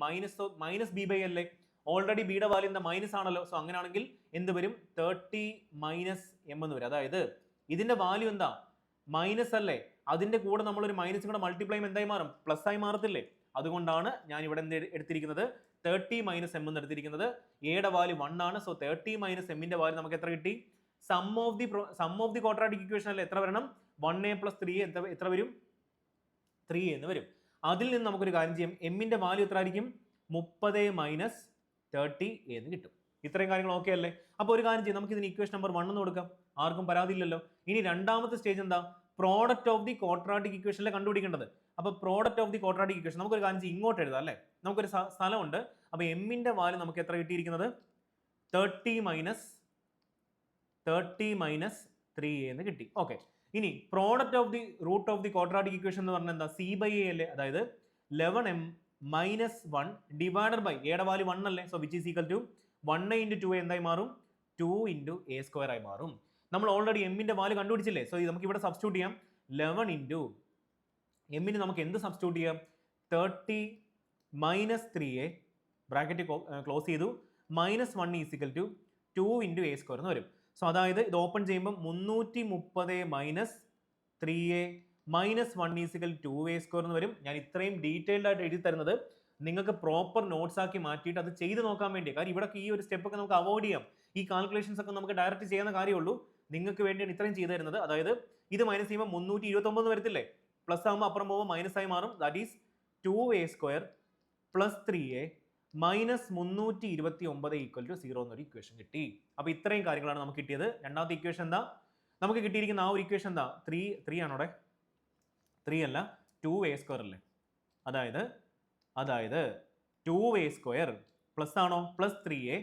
മൈനസ് ബി ബൈ അല്ലേ. ഓൾറെഡി ബിയുടെ വാല്യൂ എന്താ, മൈനസ് ആണല്ലോ. സോ അങ്ങനെയാണെങ്കിൽ എന്ത് വരും, 30 മൈനസ് എം എന്ന് വരും. അതായത് ഇതിന്റെ വാല്യൂ എന്താ, മൈനസ് അല്ലേ, അതിന്റെ കൂടെ നമ്മൾ ഒരു മൈനസ് കൂടെ മൾട്ടിപ്ലൈ എന്തായി മാറും, പ്ലസ് ആയി മാറത്തില്ലേ. അതുകൊണ്ടാണ് ഞാൻ ഇവിടെ എന്ത് എടുത്തിരിക്കുന്നത്, 30 മൈനസ് എം എന്ന് എടുത്തിരിക്കുന്നത്. എയുടെ വാല്യൂ 1 ആണ്. സോ 30 മൈനസ് എമ്മിന്റെ വാല്യൂ നമുക്ക് എത്ര കിട്ടി, sum of the quadratic equation അല്ലേ, എത്ര വരണം, 1a + 3a എത്ര വരും, 3a എന്ന് വരും. അതിൽ നിന്ന് നമുക്കൊരു കാര്യം ചെയ്യാം, എമ്മിന്റെ വാല്യൂ എത്ര ആയിരിക്കും, 30 മൈനസ് 30a എന്ന് കിട്ടും. ഇത്രയും കാര്യങ്ങൾ ഓക്കെ അല്ലേ. അപ്പോൾ ഒരു കാര്യം ചെയ്യാം, നമുക്ക് ഇതിന് ഇക്വേഷൻ നമ്പർ 1 എന്ന് കൊടുക്കാം, ആർക്കും പരാതിയില്ലല്ലോ. ഇനി 2ാമത്തെ സ്റ്റേജ് എന്താ, പ്രോഡക്റ്റ് ഓഫ് ദി ക്വാഡ്രാറ്റിക് ഇക്വേഷനിലെ കണ്ടുപിടിക്കേണ്ടത്. അപ്പോൾ product of the quadratic equation നമുക്കൊരു കാര്യം ചെയ്യും, ഇങ്ങോട്ട് എഴുതാം അല്ലേ. നമുക്കൊരു സ്ഥലമുണ്ട്. അപ്പോൾ എമ്മിന്റെ വാല്യൂ നമുക്ക് എത്ര കിട്ടിയിരിക്കുന്നത്, 30 മൈനസ് 30 മൈനസ് 3a എന്ന് കിട്ടി. ഓക്കെ, ഇനി product of the root of the quadratic equation എന്ന് പറഞ്ഞാൽ എന്താ? സി ബൈ എ അല്ലേ, അതായത് 11m മൈനസ് 1 ഡിവൈഡഡ് ബൈ എയുടെ വാല്യൂ 1 അല്ലേ, so which is equal to 1 into 2 എന്തായി മാറും? 2 ഇൻറ്റു എ സ്ക്വയർ ആയി മാറും. നമ്മൾ ഓൾറെഡി എമ്മിന്റെ വാല്യൂ കണ്ടുപിടിച്ചില്ലേ, സോ നമുക്ക് ഇവിടെ സബ്സ്റ്റിറ്റ്യൂട്ട് ചെയ്യാം. 11 ഇൻറ്റു എമ്മിന് നമുക്ക് എന്ത് സബ്സ്റ്റിറ്റ്യൂട്ട് ചെയ്യാം? 30 മൈനസ് 3a ബ്രാക്കറ്റ് ക്ലോസ് ചെയ്തു minus 1 is equal to 2 into A square എന്ന് വരും. സോ അതായത് ഇത് ഓപ്പൺ ചെയ്യുമ്പോൾ 330 minus 3a minus 1 is equal 2a square എന്ന് വരും. ഞാൻ ഇത്രയും ഡീറ്റെയിൽഡ് ആയിട്ട് എഴുതി തരുന്നത് നിങ്ങൾക്ക് പ്രോപ്പർ നോട്ട്സ് ആക്കി മാറ്റിയിട്ട് അത് ചെയ്ത് നോക്കാൻ വേണ്ടി. കാരണം ഇവിടെ ഈ ഒരു സ്റ്റെപ്പ് ഒക്കെ നമുക്ക് അവോയ്ഡ് ചെയ്യാം. ഈ കാൽക്കുലേഷൻസ് ഒക്കെ നമുക്ക് ഡയറക്റ്റ് ചെയ്യുന്ന കാര്യമുള്ളൂ. നിങ്ങൾക്ക് വേണ്ടിയാണ് ഇത്രയും ചെയ്തു തരുന്നത്. അതായത് ഇത് മൈനസ് ചെയ്യുമ്പോൾ 329 വരത്തില്ലേ, പ്ലസ് ആകുമ്പോൾ അപ്പുറം പോകുമ്പോൾ മൈനസ് ആയി മാറും. That is 2a square plus 3a minus 329 equal to 0 എന്നൊരു ഇക്വേഷൻ കിട്ടി. അപ്പോൾ ഇത്രയും കാര്യങ്ങളാണ് നമുക്ക് കിട്ടിയത്. രണ്ടാമത്തെ ഇക്വേഷൻ എന്താ നമുക്ക് കിട്ടിയിരിക്കുന്ന? ആ ഒരു ഇക്വേഷൻ എന്താ? 3 ആണോടെ? 3 അല്ല, 2a സ്ക്വയർ അല്ലേ. അതായത് 2a സ്ക്വയർ പ്ലസ് ആണോ? Plus 3a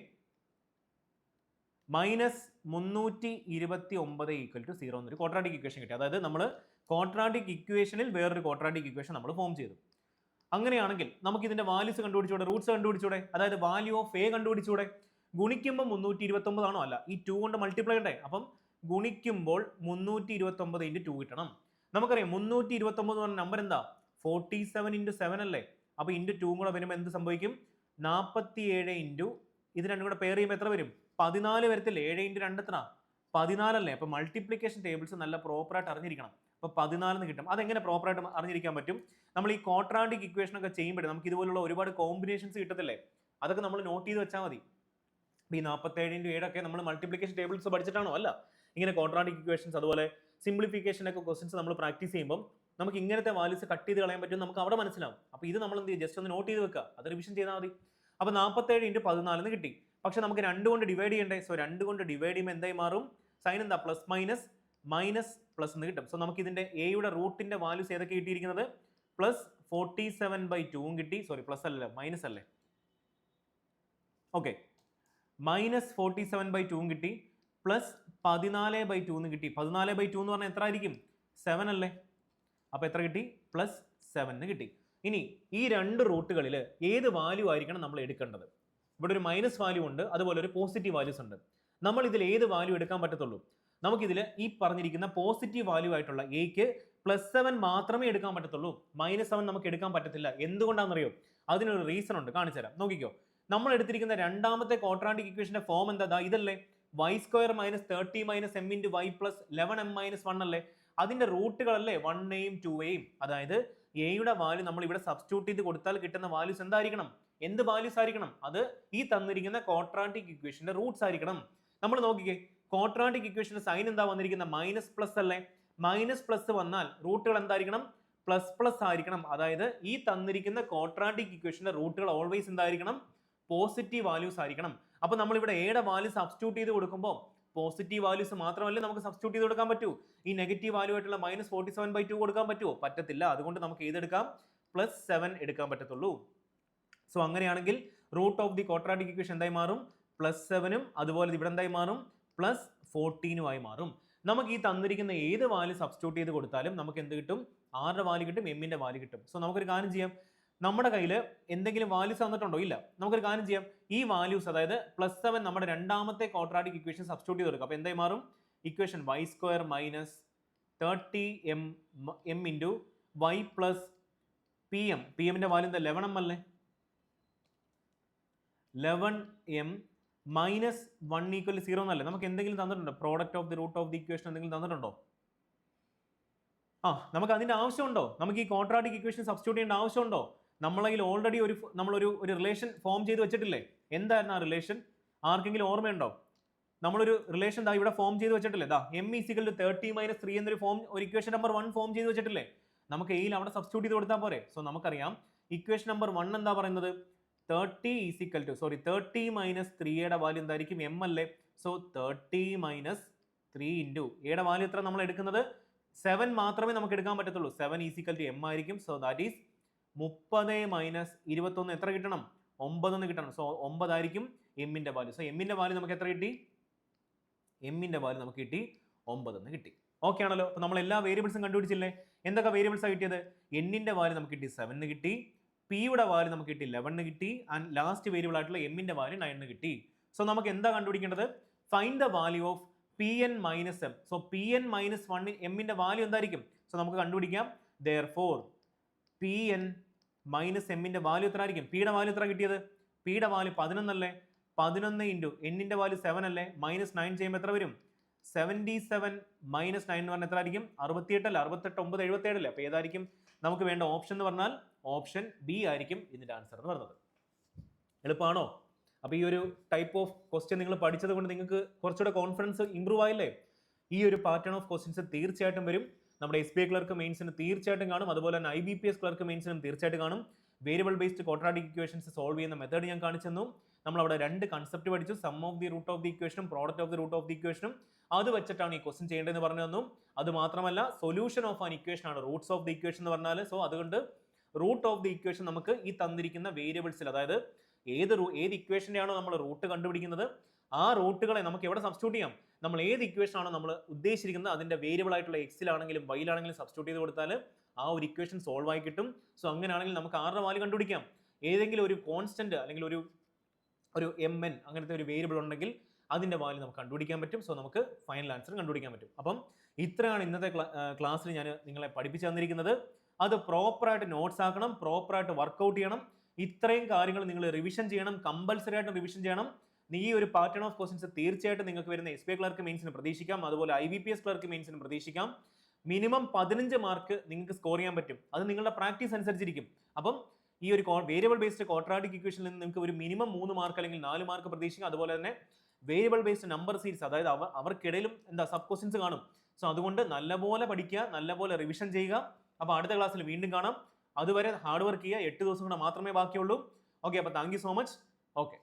minus 329 equal to 0 എന്നൊരു ക്വാഡ്രാറ്റിക് ഇക്വേഷൻ കിട്ടി. അതായത് നമ്മൾ ക്വാഡ്രാറ്റിക് ഇക്വേഷനിൽ വേറൊരു ക്വാഡ്രാറ്റിക് ഇക്വേഷൻ നമ്മൾ ഫോം ചെയ്തു. അങ്ങനെയാണെങ്കിൽ നമുക്ക് ഇതിന്റെ വാല്യൂസ് കണ്ടുപിടിച്ചൂടെ, റൂട്ട്സ് കണ്ടുപിടിച്ചൂടെ, അതായത് വാല്യൂ ഓഫ് എ കണ്ടുപിടിച്ചൂടെ? ഗുണിക്കുമ്പോൾ 329 ആണോ? അല്ല, ഈ 2 കൊണ്ട് മൾട്ടിപ്ലൈ ഉണ്ടേ. അപ്പം ഗുണിക്കുമ്പോൾ 329 ഇൻറ്റു 2 കിട്ടണം. നമുക്കറിയാം 329 എന്ന് പറഞ്ഞ നമ്പർ എന്താ? 47 ഇൻറ്റു 7 അല്ലേ. അപ്പോൾ ഇൻറ്റു 2 കൂടെ വരുമ്പോൾ എന്ത് സംഭവിക്കും? 47 ഇൻറ്റു ഇത് രണ്ടും കൂടെ പെയർ ചെയ്യുമ്പോൾ എത്ര വരും? 14 വരത്തില്ലേ. 7 ഇൻറ്റു 2 എത്ര? 14 അല്ലേ. അപ്പോൾ മൾട്ടിപ്ലിക്കേഷൻ ടേബിൾസ് നല്ല പ്രോപ്പറായിട്ട് അറിഞ്ഞിരിക്കണം. അപ്പോൾ 14 എന്ന് കിട്ടും. അതെങ്ങനെ പ്രോപ്പറായിട്ട് അറിഞ്ഞിരിക്കാൻ പറ്റും? നമ്മൾ ഈ ക്വാഡ്രാറ്റിക് ഇക്വേഷൻ ഒക്കെ ചെയ്യുമ്പോൾ നമുക്ക് ഇതുപോലുള്ള ഒരുപാട് കോമ്പിനേഷൻസ് കിട്ടത്തില്ലേ, അതൊക്കെ നമ്മൾ നോട്ട് ചെയ്ത് വെച്ചാൽ മതി. ഈ 47 ഇൻറ്റു 7 ഒക്കെ നമ്മൾ മൾട്ടിപ്ലിക്കേഷൻ ടേബിൾസ് പഠിച്ചിട്ടാണോ? അല്ല, ഇങ്ങനെ ക്വാഡ്രാറ്റിക് ഇക്വേഷൻസ് അതുപോലെ സിംപ്ലിഫിക്കേഷൻ ഒക്കെ ക്വസ്റ്റൻസ് നമ്മൾ പ്രാക്ടീസ് ചെയ്യുമ്പോൾ നമുക്ക് ഇങ്ങനത്തെ വാല്യൂസ് കട്ട് ചെയ്ത് കളയാൻ പറ്റും, നമുക്ക് അവിടെ മനസ്സിലാവും. അപ്പോൾ ഇത് നമ്മൾ എന്ത് ചെയ്യും? ജസ്റ്റ് ഒന്ന് നോട്ട് ചെയ്ത് വെക്കുക, അത് റിവിഷൻ ചെയ്താൽ മതി. അപ്പോൾ 47 ഇൻറ്റു 14 എന്ന് കിട്ടി. പക്ഷെ നമുക്ക് 2 കൊണ്ട് ഡിവൈഡ് ചെയ്യണ്ടേ. സോ 2 കൊണ്ട് ഡിവൈഡ് ചെയ്യുമ്പോൾ എന്തായി മാറും? സൈൻ എന്താ? പ്ലസ് മൈനസ് മൈനസ് പ്ലസ് എന്ന് കിട്ടും. സോ നമുക്ക് ഇതിന്റെ എയുടെ റൂട്ടിന്റെ വാല്യൂസ് ഏതൊക്കെ കിട്ടിയിരിക്കുന്നത്? പ്ലസ് 47/2 കിട്ടി. സോറി, പ്ലസ് അല്ലല്ലോ, മൈനസ് അല്ലേ. ഓക്കെ, മൈനസ് 47/2 കിട്ടി. പ്ലസ് 14/2 എന്ന് കിട്ടി. 14/2 എന്ന് പറഞ്ഞാൽ എത്ര ആയിരിക്കും? 7 അല്ലേ. അപ്പോൾ എത്ര കിട്ടി? പ്ലസ് 7 എന്ന് കിട്ടി. ഇനി ഈ രണ്ട് റൂട്ടുകളിൽ ഏത് വാല്യൂ ആയിരിക്കണം നമ്മൾ എടുക്കേണ്ടത്? ഇവിടെ ഒരു മൈനസ് വാല്യൂ ഉണ്ട്, അതുപോലെ ഒരു പോസിറ്റീവ് വാല്യൂസ് ഉണ്ട്. നമ്മൾ ഇതിൽ ഏത് വാല്യൂ എടുക്കാൻ പറ്റത്തുള്ളൂ? നമുക്കിതിൽ ഈ പറഞ്ഞിരിക്കുന്ന പോസിറ്റീവ് വാല്യൂ ആയിട്ടുള്ള എക്ക് +7 മാത്രമേ എടുക്കാൻ പറ്റത്തുള്ളൂ. -7 നമുക്ക് എടുക്കാൻ പറ്റത്തില്ല. എന്തുകൊണ്ടാണെന്നറിയോ? അതിനൊരു റീസൺ ഉണ്ട്, കാണിച്ചു തരാം. നോക്കിക്കോ, നമ്മൾ എടുത്തിരിക്കുന്ന രണ്ടാമത്തെ ക്വാഡ്രാറ്റിക് ഇക്വേഷന്റെ ഫോം എന്താ? ഇതല്ലേ, y² - 30 - m × y + 11m - 1 അല്ലേ. അതിന്റെ റൂട്ടുകളല്ലേ 1a-യും 2a-യും. അതായത് എയുടെ വാല്യൂ നമ്മൾ ഇവിടെ സബ്സ്റ്റിറ്റ്യൂട്ട് ചെയ്ത് കൊടുത്താൽ കിട്ടുന്ന വാല്യൂസ് എന്തായിരിക്കണം? എന്ത് വാല്യൂസ് ആയിരിക്കണം? അത് ഈ തന്നിരിക്കുന്ന ക്വാഡ്രാറ്റിക് ഇക്വേഷന്റെ റൂട്ട്സ് ആയിരിക്കണം. നമ്മൾ നോക്കിക്കേ, ക്വാഡ്രാറ്റിക് ഇക്വേഷന്റെ സൈൻ എന്താ വന്നിരിക്കുന്ന? മൈനസ് അല്ലേ. മൈനസ് വന്നാൽ റൂട്ടുകൾ എന്തായിരിക്കണം? പ്ലസ് ആയിരിക്കണം. അതായത് ഈ തന്നിരിക്കുന്ന ക്വാഡ്രാറ്റിക് ഇക്വേഷന്റെ റൂട്ടുകൾ ഓൾവേസ് എന്തായിരിക്കണം? പോസിറ്റീവ് വാല്യൂസ് ആയിരിക്കണം. അപ്പൊ നമ്മൾ ഇവിടെ എയുടെ വാല്യൂ സബ്സ്റ്റിറ്റ്യൂട്ട് ചെയ്ത് കൊടുക്കുമ്പോൾ പോസിറ്റീവ് വാല്യൂസ് മാത്രമല്ലേ നമുക്ക് സബ്സ്റ്റിറ്റ്യൂട്ട് ചെയ്ത് കൊടുക്കാൻ പറ്റൂ. ഈ നെഗറ്റീവ് വാല്യൂ ആയിട്ടുള്ള -47/2 കൊടുക്കാൻ പറ്റുമോ? പറ്റത്തില്ല. അതുകൊണ്ട് നമുക്ക് ഏതെടുക്കാം? +7 എടുക്കാൻ പറ്റത്തുള്ളൂ. സോ അങ്ങനെയാണെങ്കിൽ root of the quadratic equation എന്തായി മാറും? +7ഉം അതുപോലെ ഇവിടെ എന്തായി മാറും? +14 ആയി മാറും. നമുക്ക് ഈ തന്നിരിക്കുന്ന ഏത് വാല്യൂ സബ്സ്റ്റിറ്റ്യൂട്ട് ചെയ്ത് കൊടുത്താലും നമുക്ക് എന്ത് കിട്ടും? ആരുടെ വാല്യൂ കിട്ടും? എമ്മിന്റെ വാല്യൂ കിട്ടും. സോ നമുക്കൊരു കാര്യം ചെയ്യാം, നമ്മുടെ കയ്യിൽ എന്തെങ്കിലും വാല്യൂസ് തന്നിട്ടുണ്ടോ? ഇല്ല. നമുക്കൊരു കാര്യം ചെയ്യാം, ഈ വാല്യൂസ് അതായത് +7 നമ്മുടെ രണ്ടാമത്തെ ക്വാഡ്രാറ്റിക് ഇക്വേഷൻ സബ്സ്റ്റിറ്റ്യൂട്ട് ചെയ്ത് കൊടുക്കുക. അപ്പോൾ എന്തായി മാറും? Equation y² - 30m × y + pm. pmന്റെ വാല്യൂ എന്താ? 11m അല്ലേ. 11m - 1 = 0 എന്നല്ലേ. നമുക്ക് എന്തെങ്കിലും തന്നിട്ടുണ്ടോ? Product of the root of the equation എന്തെങ്കിലും തന്നിട്ടുണ്ടോ? നമുക്ക് അതിന്റെ ആവശ്യമുണ്ടോ? നമുക്ക് ഈ ക്വാഡ്രാറ്റിക് ഇക്വേഷൻ സബ്സ്റ്റിറ്റ്യൂട്ട് ചെയ്യേണ്ട ആവശ്യമുണ്ടോ? നമ്മളതിൽ ഓൾറെഡി നമ്മളൊരു റിലേഷൻ ഫോം ചെയ്ത് വെച്ചിട്ടില്ലേ? എന്തായിരുന്നു ആ റിലേഷൻ? ആർക്കെങ്കിലും ഓർമ്മയുണ്ടോ? നമ്മളൊരു റിലേഷൻ ഇവിടെ ഫോം ചെയ്ത് വെച്ചിട്ടില്ലേ? m = 30 - 3 എന്നൊരു ഒരു ഇക്വേഷൻ നമ്പർ 1 ഫോം ചെയ്ത് വെച്ചിട്ടില്ലേ? നമുക്ക് എയിൽ അവിടെ സബ്സ്റ്റിറ്റ്യൂട്ട് ചെയ്ത് കൊടുത്താൽ പോരെ. സോ നമുക്കറിയാം ഇക്വേഷൻ നമ്പർ 1 എന്താ പറയുന്നത്? 30 - 3യുടെ വാല്യൂ എന്തായിരിക്കും? m അല്ലേ. സോ 30 - 3 × എയുടെ വാല്യൂ എത്ര നമ്മൾ എടുക്കുന്നത്? 7 മാത്രമേ നമുക്ക് എടുക്കാൻ പറ്റത്തുള്ളൂ. 7 = m ആയിരിക്കും. സോ ദാറ്റ് ഈസ് 30 - 21 എത്ര കിട്ടണം? 9 എന്ന് കിട്ടണം. സോ 9 ആയിരിക്കും എമ്മിന്റെ വാല്യൂ. സോ എമ്മിന്റെ വാല്യൂ നമുക്ക് എത്ര കിട്ടി? എമ്മിന്റെ വാല്യൂ നമുക്ക് കിട്ടി 9 എന്ന് കിട്ടി. ഓക്കെ ആണല്ലോ? അപ്പോൾ നമ്മൾ എല്ലാ വേരിയബിൾസും കണ്ടുപിടിച്ചില്ലേ? എന്തൊക്കെ വേരിയബിൾസാണ് കിട്ടിയത്? എന്നിന്റെ വാല്യൂ നമുക്ക് കിട്ടി 7 കിട്ടി, പിയുടെ വാല്യൂ നമുക്ക് കിട്ടി 11 കിട്ടി, ആൻഡ് ലാസ്റ്റ് വേരിയബിൾ ആയിട്ടുള്ള എമ്മിന്റെ വാല്യൂ 9 കിട്ടി. സോ നമുക്ക് എന്താ കണ്ടുപിടിക്കേണ്ടത്? Find the value of Pn minus M. So Pn minus 1 എമ്മിന്റെ വാല്യൂ എന്തായിരിക്കും? സോ നമുക്ക് കണ്ടുപിടിക്കാം. Therefore Pn മൈനസ് എമ്മിന്റെ വാല്യൂ എത്ര ആയിരിക്കും? പിയുടെ വാല്യൂ എത്ര കിട്ടിയത്? പിയുടെ വാല്യൂ 11 അല്ലേ? 11 ഇൻറ്റു എന്നിന്റെ വാല്യൂ 7 അല്ലേ? മൈനസ് 9 ചെയ്യുമ്പോൾ എത്ര വരും? 77 മൈനസ് 9 എന്ന് പറഞ്ഞാൽ എത്ര ആയിരിക്കും? 68 അല്ല, 68, 9, 77 അല്ലേ? അപ്പോൾ ഏതായിരിക്കും നമുക്ക് വേണ്ട ഓപ്ഷൻ എന്ന് പറഞ്ഞാൽ ഓപ്ഷൻ ബി ആയിരിക്കും ഇതിന്റെ ആൻസർ എന്ന് പറയുന്നത്. എളുപ്പമാണോ? അപ്പോൾ ഈ ഒരു ടൈപ്പ് ഓഫ് ക്വസ്റ്റ്യൻ നിങ്ങൾ പഠിച്ചത് കൊണ്ട് നിങ്ങൾക്ക് കുറച്ചുകൂടെ കോൺഫിഡൻസ് ഇമ്പ്രൂവ് ആയില്ലേ? ഈ ഒരു പാറ്റേൺ ഓഫ് ക്വസ്റ്റ്യൻസ് തീർച്ചയായിട്ടും വരും. നമ്മുടെ SBI ക്ലർക്ക് മെയിൻസിന് തീർച്ചയായിട്ടും കാണും. അതുപോലെ തന്നെ IBPS ക്ലർക്ക് മെയിൻസിനും തീർച്ചയായിട്ടും കാണും. Variable based quadratic equations solve ചെയ്യുന്ന മെത്തേഡ് ഞാൻ കാണിച്ചു തന്നു. നമ്മൾ അവിടെ 2 കൺസെപ്റ്റ് പഠിച്ചു. Sum of the root of the ഇക്വേഷനും product of the root of the ഇക്വേഷനും. അത് വെച്ചിട്ടാണ് ഈ ക്വസ്റ്റ്യൻ ചെയ്യേണ്ടതെന്ന് പറഞ്ഞു തന്നു. അത് മാത്രമല്ല സൊല്യൂഷൻ ഓഫ് ആൻ ഇക്വേഷൻ ആണ് റൂട്ട്സ് ഓഫ് ദി ഇക്വേഷൻ എന്ന് പറഞ്ഞാൽ. സോ അതുകൊണ്ട് റൂട്ട് ഓഫ് ദി ഇക്വേഷൻ നമുക്ക് ഈ തന്നിരിക്കുന്ന വേരിയബിൾസിൽ, അതായത് ഏത് ഇക്വേഷന്റെ ആണോ നമ്മൾ റൂട്ട് കണ്ടുപിടിക്കുന്നത് ആ റൂട്ടുകളെ നമുക്ക് എവിടെ സബ്സ്റ്റിറ്റ്യൂട്ട് ചെയ്യാം? നമ്മൾ ഏത് ഇക്വേഷൻ ആണോ നമ്മൾ ഉദ്ദേശിച്ചിരിക്കുന്നത് അതിന്റെ വേരിയബിൾ ആയിട്ടുള്ള എക്സിലാണെങ്കിലും വൈയിലാണെങ്കിലും സബ്സ്റ്റിറ്റ്യൂട്ട് ചെയ്ത് കൊടുത്താൽ ആ ഒരു ഇക്വേഷൻ സോൾവ് ആയി കിട്ടും. സോ അങ്ങനെയാണെങ്കിൽ നമുക്ക് ആരുടെ വാല്യൂ കണ്ടുപിടിക്കാം? ഏതെങ്കിലും ഒരു കോൺസ്റ്റന്റ് അല്ലെങ്കിൽ ഒരു mn അങ്ങനത്തെ ഒരു വേരിയബിൾ ഉണ്ടെങ്കിൽ അതിന്റെ വാല്യൂ നമുക്ക് കണ്ടുപിടിക്കാൻ പറ്റും. സോ നമുക്ക് ഫൈനൽ ആൻസർ കണ്ടുപിടിക്കാൻ പറ്റും. അപ്പം ഇത്രയാണ് ഇന്നത്തെ ക്ലാസ്സിൽ ഞാൻ നിങ്ങളെ പഠിപ്പിച്ചു തന്നിരിക്കുന്നത്. അത് പ്രോപ്പറായിട്ട് നോട്ട്സ് ആക്കണം, പ്രോപ്പറായിട്ട് വർക്ക്ഔട്ട് ചെയ്യണം. ഇത്രയും കാര്യങ്ങൾ നിങ്ങൾ റിവിഷൻ ചെയ്യണം, കമ്പൽസറി ആയിട്ട് റിവിഷൻ ചെയ്യണം. ഈ ഒരു പാറ്റേൺ ഓഫ് ക്വസ്റ്റ്യൻസ് തീർച്ചയായിട്ടും നിങ്ങൾക്ക് വരുന്ന SBI ക്ലർക്ക് മെയിൻസിന് പ്രതീക്ഷിക്കാം. അതുപോലെ IBPS ക്ലർക്ക് മെയിൻസിന് പ്രതീക്ഷിക്കാം. മിനിമം 15 മാർക്ക് നിങ്ങൾക്ക് സ്കോർ ചെയ്യാൻ പറ്റും. അത് നിങ്ങളുടെ പ്രാക്ടീസ് അനുസരിച്ചിരിക്കും. അപ്പം ഈ ഒരു വേരിയബിൾ ബേസ്ഡ് ക്വാഡ്രാറ്റിക് ഇക്വേഷനിൽ നിന്ന് നിങ്ങൾക്ക് ഒരു മിനിമം 3 മാർക്ക് അല്ലെങ്കിൽ 4 മാർക്ക് പ്രതീക്ഷിക്കാം. അതുപോലെ തന്നെ വേരിയബിൾ ബേസ്ഡ് നമ്പർ സീരീസ്, അതായത് അവർക്കിടയിലും സബ് ക്വസ്റ്റ്യൻസ് കാണും. സോ അതുകൊണ്ട് നല്ലപോലെ പഠിക്കുക, നല്ലപോലെ റിവിഷൻ ചെയ്യുക. അപ്പോൾ അടുത്ത ക്ലാസ്സിൽ വീണ്ടും കാണാം. അതുവരെ ഹാർഡ് വർക്ക് ചെയ്യുക. 8 ദിവസം കൂടെ മാത്രമേ ബാക്കിയുള്ളൂ. ഓക്കെ, അപ്പോൾ thank you so much. Okay.